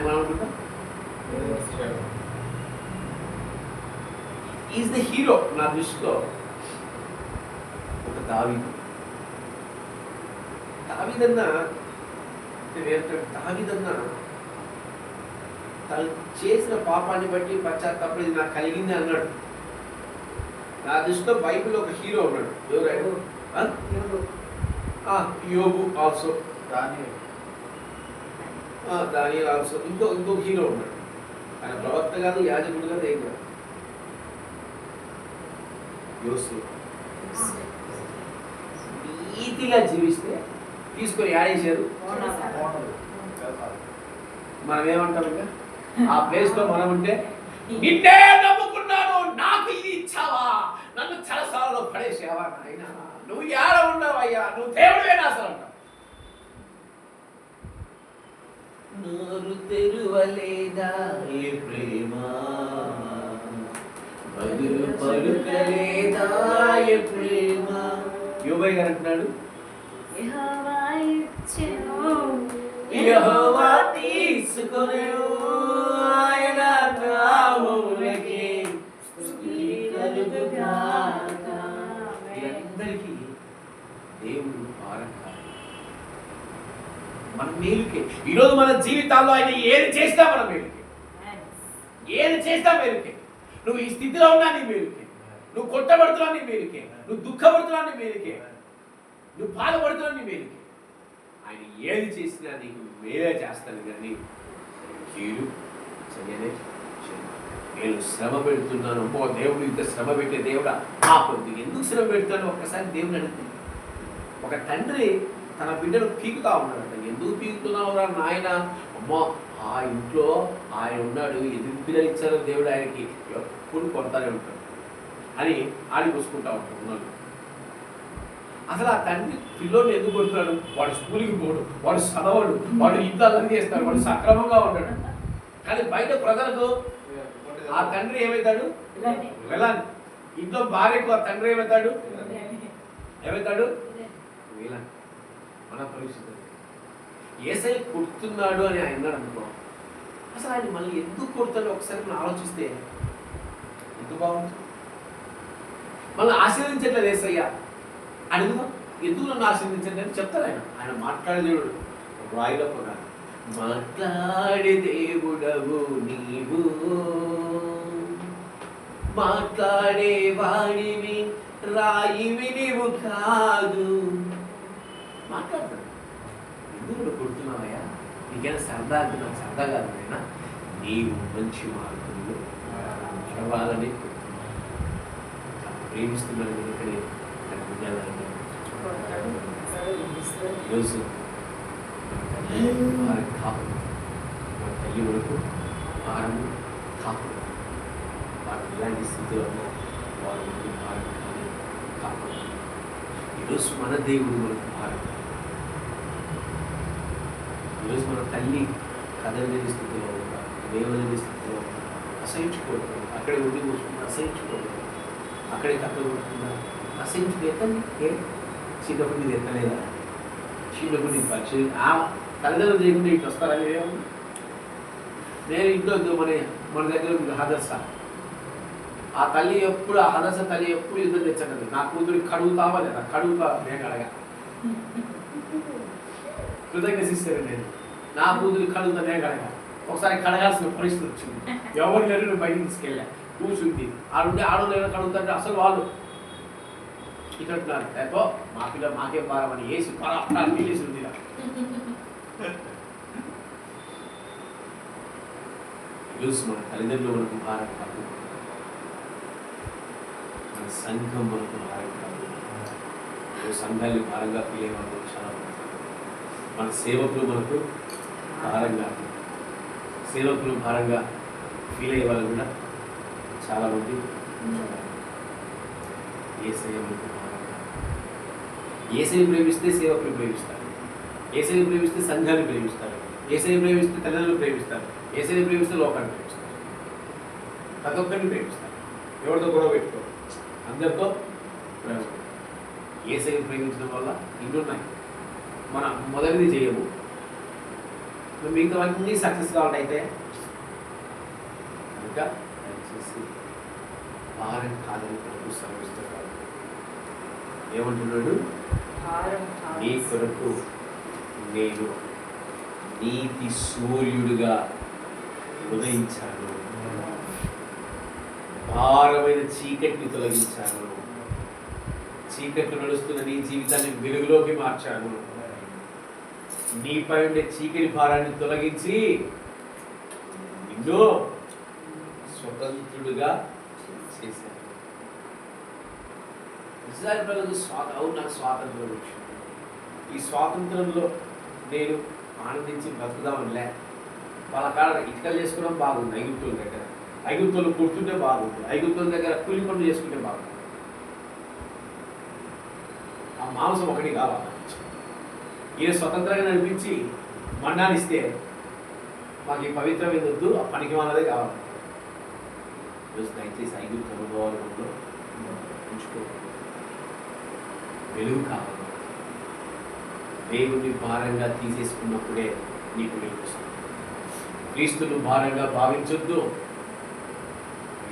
మనం అనుకుంటాం ఈజ్ ద హీరో. నా దృష్టిలో ఒక దావీదు. దావీదన్నా తను చేసిన పాపాన్ని బట్టి పశ్చాత్తాపం ఇది నాకు కలిగింది అన్నాడు. నా దృష్టిలో బైబిల్ ఒక హీరో ఉన్నాడు. ఎవరైనా యోబు ఆల్సో, దానియేలు ఆల్సో. ఇంకో హీరో ఉన్నాడు. ఆయన ప్రవక్త కాదు, యాజకుడు కాదు, ఏం కాదు. యోసేపు. నీతిగా జీవిస్తే తీసుకొని యాడేశారు. మనం ఏమంటాం ఇంకా ఆ ప్లేస్ లో మనం ఉంటే, నిన్నే నమ్ముకున్నాను నాకు ఇది ఇచ్చావా, నన్ను చలసాలలో పడేసావా నాయన, నువ్వు ఏడ ఉన్నావయ్యా, నువ్వు దేవుడివేనా అసలు అంటావు. నోరు తెరువలేదా ఏ ప్రేమ, బదులు పలుకలేదా ఏ ప్రేమ. యోబై గారు అంటున్నాడు, యెహోవా తీసుకొనెను ఆయన నామమునకే స్తుతి కలుగుగాక. వీరందరికీ దేవుడు ఆరాధన మన మేలుకే. ఈరోజు మన జీవితాల్లో ఆయన ఏది చేసినా మన మేలుకే, ఏది చేసినా మేలుకే. నువ్వు ఈ స్థితిలో ఉన్నా నీ మేలుకే, నువ్వు కొట్టబడుతున్నా నీ మేలుకే, నువ్వు దుఃఖపడుతున్నా నీ మేలుకే, నువ్వు బాధపడుతున్నా నీ మేలుకే. ఆయన ఏది చేసినా నీకు మేలే చేస్తాను కానీ కీడు చేయనే చేయను. నేను శ్రమ పెడుతున్నాను, అమ్మో దేవుడు ఇంత శ్రమ పెట్టే దేవుడా కొద్ది ఎందుకు శ్రమ పెడతాను ఒక్కసారి దేవుని అడిగితే. ఒక తండ్రి తన బిడ్డను పీకుతా ఉన్నాడట. ఎందుకు పీకుతున్నావురా నాయన, అమ్మో ఆ ఇంట్లో ఆయన ఉన్నాడు, ఎందుకు పిల్లలు ఇచ్చారో దేవుడు ఆయనకి ఎప్పుడు కొడతానే ఉంటాడు అని ఆడిపోసుకుంటా ఉంటాడు. అసలు ఆ తండ్రి పిల్లోని ఎందుకు కొడుతున్నాడు? వాడు స్కూల్కి పోడు, వాడు చదవడు, వాడు ఇంట్లో అల్లరి చేస్తాడు, వాడు సక్రమంగా ఉంటాడు. కానీ బయట ప్రజలకు ఆ తండ్రి ఏమవుతాడు? విలన్. ఇంట్లో భార్యకు ఆ తండ్రి ఏమవుతాడు? విలన్. మన పరిస్థితి యేసయ్య కొడుతున్నాడు అని ఆయన అన్నాడు అనుకో, అసలు ఆయన మళ్ళీ ఎందుకు కొడతాడు ఒకసారి మనం ఆలోచిస్తే ఎంత బాగుంటుంది. మళ్ళీ ఆశీర్వదించట్లేదు యేసయ్య అడుగుదా, ఎందుకు నన్ను ఆశీర్వదించండి అని చెప్తాడు ఆయన. ఆయన మాట్లాడే దేవుడు రాయిలప్పగా, మాట్లాడే దేవుడవు నీవు, మాట్లాడే వాడివి రాయివి నీవు కాదు. మాట్లాడతాడు. ఎందుకు నువ్వు కొడుతున్నావయ్యా, నీకైనా సరదా అంటే నాకు సరదా కాదు అయినా నీవు మంచి మార్గంలో నడవాలని ప్రేమిస్తున్నాను ఎందుకని ఈరోజు కాపు మన తల్లి వరకు భారము కాపు వారు ఇలాంటి స్థితిలో వారు భారం కానీ కాపు. ఈరోజు మన దేవుడు మనకు భారం. ఈరోజు మన తల్లి కదలేని స్థితిలో ఉంటారు, లేవలేని స్థితిలో ఉంటారు, అసహించుకోవడం, అక్కడే ఉండి కూర్చుంటే అసహించుకోవడం, అక్కడే కట్టబడుతున్నారు, అసహించుకెత్తండి. ఏ చిన్నప్పుడు ఇది ఎత్తలేదా? చిన్నప్పుడు నీకు పరిచయం ఆ తల్లిదండ్రులు చేయకుండా ఇటు వస్తారని ఏమన్నా. నేను ఇంట్లో మన దగ్గర హదర్స, ఆ తల్లి ఎప్పుడు ఆ హదర్స తల్లి ఎప్పుడు యుద్ధం తెచ్చండి. నా కూతురికి కడుగుతావా లేదా, కడుగుతా నేను అడగా కృతజ్ఞతిస్తాను. నేను నా కూతురికి కడుగుతా నేను అడగా. ఒకసారి కడగాల్సిన పరిస్థితి వచ్చింది, ఎవరు లేరు, నేను బయటికి తీసుకెళ్ళా, కూర్చుంది ఆడుంటే ఆడలేదో కడుగుతుంటే అసలు వాళ్ళు ఇక్కడ లేకో మా పిల్ల మాకే భారమని వేసి పరాలు తీసి ఉంది. ఈరోజు మన తల్లిదండ్రులు మనకు భారం కాదు, మన సంఘం మనకు భారం కాదు. సంఘాన్ని భారంగా ఫీల్ అయ్యే వాళ్ళు చాలా మన సేవకులు మనకు భారంగా, సేవకులు భారంగా ఫీల్ అయ్యే వాళ్ళు కూడా చాలామంది. యేసయ్య మనకు భారంగా. యేసయ్య ప్రేమిస్తే సేవకులు ప్రేమిస్తారు, యేసయ్య ప్రేమిస్తే సంఘాన్ని ప్రేమిస్తారు, యేసయ్య ప్రేమిస్తే తల్లిదండ్రులు ప్రేమిస్తారు, యేసయ్య ప్రేమిస్తే లోకాన్ని ప్రేమిస్తారు, ప్రతి ఒక్కరిని ప్రేమిస్తారు. ఎవరితో గొడవ పెట్టుకో, అందరితో ప్రేమ. యేసయ్య ప్రేమించడం వల్ల ఇన్నున్నాయి. మనం మొదటిది చేయము, మిగతావన్నీ సక్సెస్ కావాలంటే కనుక దయచేసి భారం కాదని కొరకు శ్రమిస్తున్నాడు. ఏమంటున్నాడు? నీ కొరకు నేను నీతి సూర్యుడిగా ఉదయించాను, భారమైన చీకటిని తొలగించాను, చీకట్లు నడుస్తున్న నీ జీవితాన్ని వెలుగులోకి మార్చాను, నీపై ఉండే చీకటి భారాన్ని తొలగించి నిన్ను స్వతంత్రుడుగా చేశాను. ఇజ్రాయెల్ ప్రజలకు నాకు స్వాతంత్రం వచ్చింది. ఈ స్వాతంత్రంలో నేను ఆనందించి బతుకుదామనిలే. వాళ్ళ కాడ ఇటుకలు చేసుకోవడం బాగుంది. ఐగుప్తుల దగ్గర ఐగుప్తులు కూర్చుంటే బాగుంది. ఐగుప్తుల దగ్గర కూలి పనులు చేసుకుంటే బాగుంది. ఆ మాంసం ఒకటి కావాలి. ఈయన స్వతంత్రంగా నడిపించి మన్నానిస్తే మాకు ఈ పవిత్రమైన వద్దు, ఆ పనికి మనదే కావాలి. ఈరోజు దయచేసి ఐగుప్తు అనుభవాలలో ఉంచుకో. వెలుగు కావాలి. దేవుని భారంగా తీసేసుకున్నప్పుడే నీకు వెలుగు వస్తుంది. క్రీస్తును భారంగా భావించొద్దు.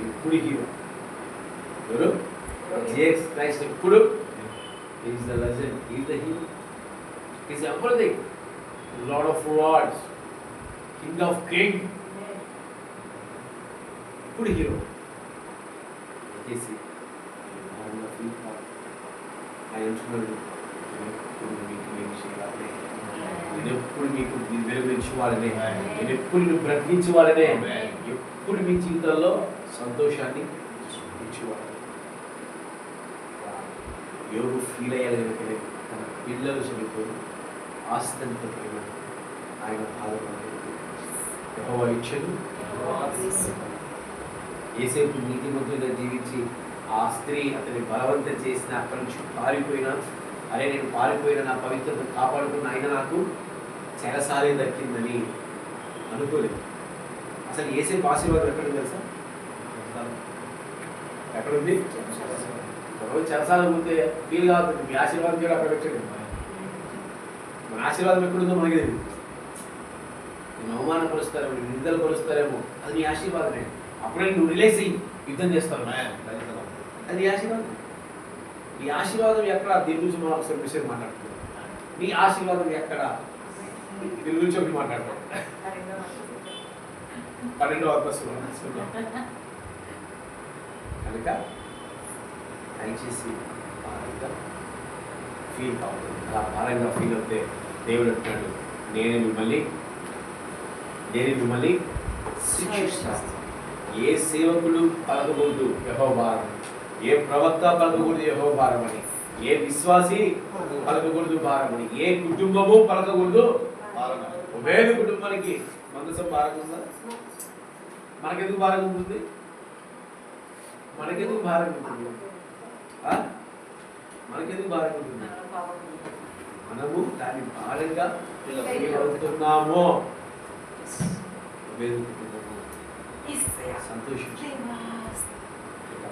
ఎప్పుడు హీరో ఎవరు? జీసస్ క్రైస్ట్ ఎప్పుడు is the legend, is the hero, is everything, lord of lords, king of king. ఇప్పుడు హీరో చేసి ఆయన అంటున్నాడు, నేను ఎప్పుడు మీకు వెలుగురించి వాళ్ళనే, నేను ఎప్పుడు నువ్వు బ్రతికించి వాళ్ళనే, ఎప్పుడు మీ జీవితంలో సంతోషాన్ని ఇచ్చేవాడు. ఎవరు ఫీల్ అయ్యాలి? తన పిల్లలు చనిపోయి ఆస్తంతో ఆయన బాధపడలేదు. యెహోవా ఇచ్చాడు. యేసేపు నీతిమంతుడిగా జీవించి ఆ స్త్రీ అతని బలవంతం చేసిన అక్కడి నుంచి పారిపోయినా, అరే నేను పారిపోయిన నా పవిత్రత కాపాడుకున్న ఆయన నాకు చెరసాలే దక్కిందని అనుకోలేదు. అసలు యేసేపు ఆశీర్వాదం ఎక్కడుంది తెలుసా? ఎక్కడుంది? చెరసాల ముందే ఫీల్ కాదు. మీ ఆశీర్వాదం కూడా అక్కడ వచ్చాడు. మన ఆశీర్వాదం ఎక్కడుందో మనకి తెలియదు. నేను అవమానపరుస్తారేమో, నిందలు పరుస్తారేమో, అది నీ ఆశీర్వాదమే. అప్పుడే నువ్వు రిలీజ్ అయ్యి యుద్ధం చేస్తావు. అది నీ ఆశీర్వాదం. నీ ఆశీర్వాదం ఎక్కడ? దీని గురించి మనం ఒకసారి విషయం మాట్లాడుతున్నాం. నీ ఆశీర్వాదం ఎక్కడ? దీని గురించి ఒకటి మాట్లాడతాం. 12వ అధ్యాయంలో కనుక దయచేసి భారంగా ఫీల్ అవుతుంది. అలా భారంగా ఫీల్ అవుతే దేవుడు అంటున్నాడు, నేను మిమ్మల్ని శిక్షిస్తాను. ఏ సేవకులు పలకకూడదు యెహోవా భారం, ఏ ప్రవక్త పలకకూడదు యెహోవా భారం అని, ఏ విశ్వాసి పలకకూడదు భారం అని, ఏ కుటుంబము పలకకూడదు భారం. ఉభయ కుటుంబానికి మనసం భారం ఉందా? మనకెందుకు భారం ఉంటుంది? మనకెందుకు భారం ఉంటుంది? మనకెందుకు భారం ఉంటుంది? మనము దాన్ని భారంగా అవుతున్నామో సంతోషించాలి.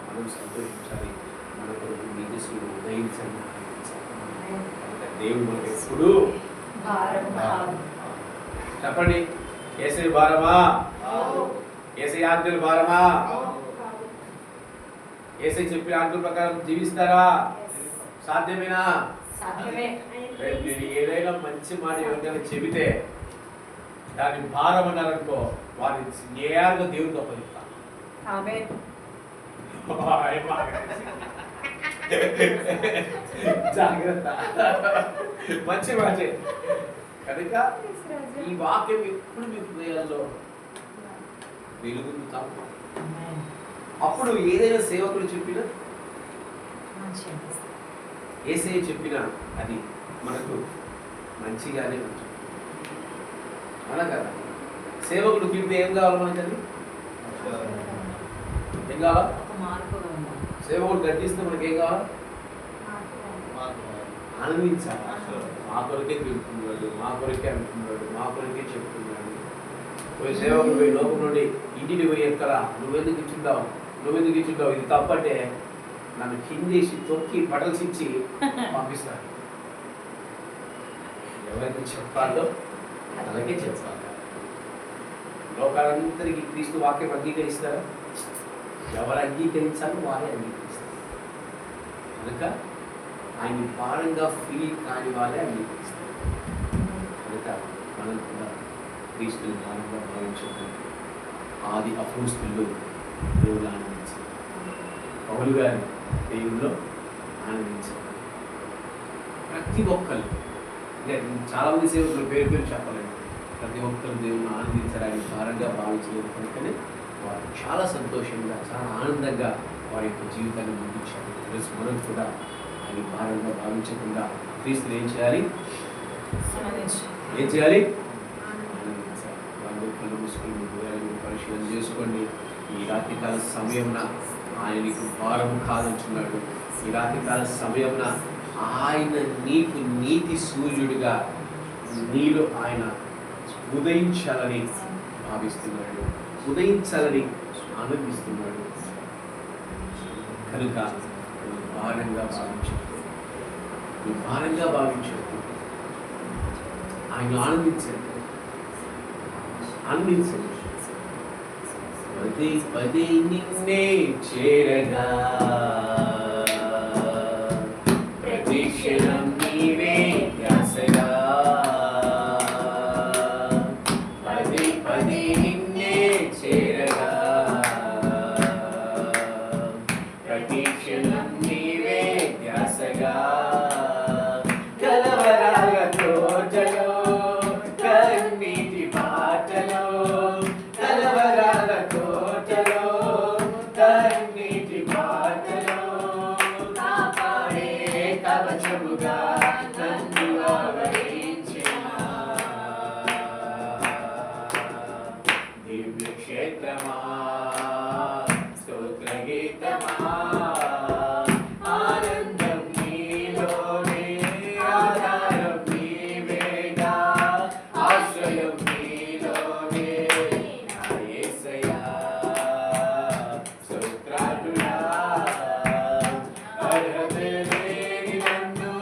మనం సంతోషించాలి. మన కొరకు నీతిశీలు ఉదయించండి. దేవుడు మనకు ఎప్పుడు చెప్పండి, యేసయ్య భారమా? యేసయ్య ఆజ్ఞలు భారమా? యేసయ్య చెప్పిన ఆజ్ఞల ప్రకారం జీవిస్తారా? సాధ్యమేనా? మీరు ఏదైనా మంచి మాట ఎవరికైనా చెబితే దాన్ని భారం అన్నారనుకో, వారిని న్యాయంగా దేవుడికి అప్పగిస్తాను. జాగ్రత్త, మంచి మాటే. కనుక ఈ వాక్యం ఎప్పుడు మీ హృదయాల్లో వెలుగుతాం. అప్పుడు ఏదైనా సేవకులు చెప్పినా, యేసయ్య చెప్పినా అది మనకు మంచిగానే ఉంటుంది. అలా కదా, సేవకుడు తింటే ఏం కావాలి మనకది? ఏం కావాలా? సేవకుడు గర్జిస్తే మనకి ఏం కావాలి? ఆనందించాలి. మా కొరకే తింటున్నాడు, మా కొరకే అంటున్నాడు, మా కొరకే చెప్తున్నాడు. పోయి సేవకుడు పోయి లోపల నుండి ఇంటిని పోయి ఎక్కడ నువ్వెందుకు ఇచ్చుంటావు, ఇది తప్పంటే నన్ను కిందేసి తొక్కి బట్టలు ఇచ్చి పంపిస్తాను. ఎవరైతే చెప్పాలో అలాగే చెప్పాలి. లోకాలందరికీ క్రీస్తు వాక్యం అంగీకరిస్తారా? ఎవరు అంగీకరించాలో వారే అంగీకరిస్తారు. కనుక ఆయన భారంగా ఫీల్ కాని వాళ్ళే అంగీకరిస్తారు. కనుక మనం కూడా క్రీస్తుని భారంగా భావించడం. ఆది అపోస్తలులు దేవుళ్ళు ఆనందించారు. పౌలు గారి దేవుల్లో ఆనందించారు. ప్రతి ఒక్కరు, అంటే చాలామంది సేవకులు పేరు చెప్పలేదు, ప్రతి ఒక్కరు దేవుని ఆనందించారు. ఆయన భారంగా భావించలేదు కనుకనే వారు చాలా సంతోషంగా చాలా ఆనందంగా వారి యొక్క జీవితాన్ని ముగించారు. ఈరోజు మనం కూడా ఆయన భారంగా భావించకుండా క్రీస్తుని ఏం చేయాలి? ఏం చేయాలి? ఆనందించాలి. వాళ్ళు కళ్ళు మూసుకొని మీ హృదయాలను పరిశీలన చేసుకోండి. ఈ రాత్రికాల సమయంన ఆయన నీకు భారము కాదంటున్నాడు. ఈ రాత్రికాల సమయంన ఆయన నీకు నీతి సూర్యుడిగా నీలో ఆయన ఉదయించాలని భావిస్తున్నాడు, ఉదయించాలని ఆనందిస్తున్నాడు. కనుక నువ్వు భారంగా భావించద్దు, నువ్వు భారంగా భావించద్దు. ఆయన ఆనందించండి, ఆనందించండి. పదే పదే నిన్నే చేరగా ప్రతిక్షణం నీవే ధ్యాసగా, పదే పదే నిన్నే చేరగా ప్రతిక్షణం నీవే ధ్యాసగా, కలవరాల తోటలో కన్నీటి బాటలో, కలవరాల తోటలో కన్నీటి బాటలో కాపాడే కవచముగా నన్ను ఆవరించిన దివ్య క్షేత్రమా స్తోత్ర గీతమా, ఆనందం నీలోనే ఆధారం నీవేగా, ఆశ్రయం నీలోనే నా యేసయ్యా. స్తోత్రాలురా అర్హత లేని నన్ను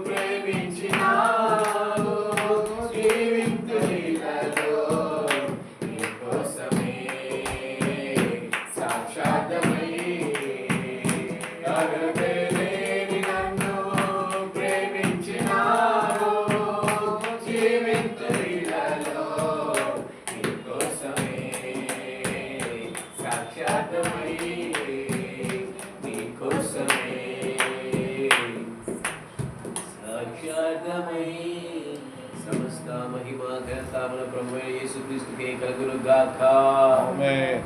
ప్రేమించినావు, జీవితులలో నీ కోసమే సాక్షాత్తమై, అర్హత లేని నన్ను ప్రేమించినావు, జీవితులలో నీ కోసమే సాక్షాత్తమై, నీ కోసమే సాక్షాత్తమై. సమస్త మహిమ ఘనత మన ప్రభువైన యేసుక్రీస్తుకే కలుగును గాక. ఆమేన్.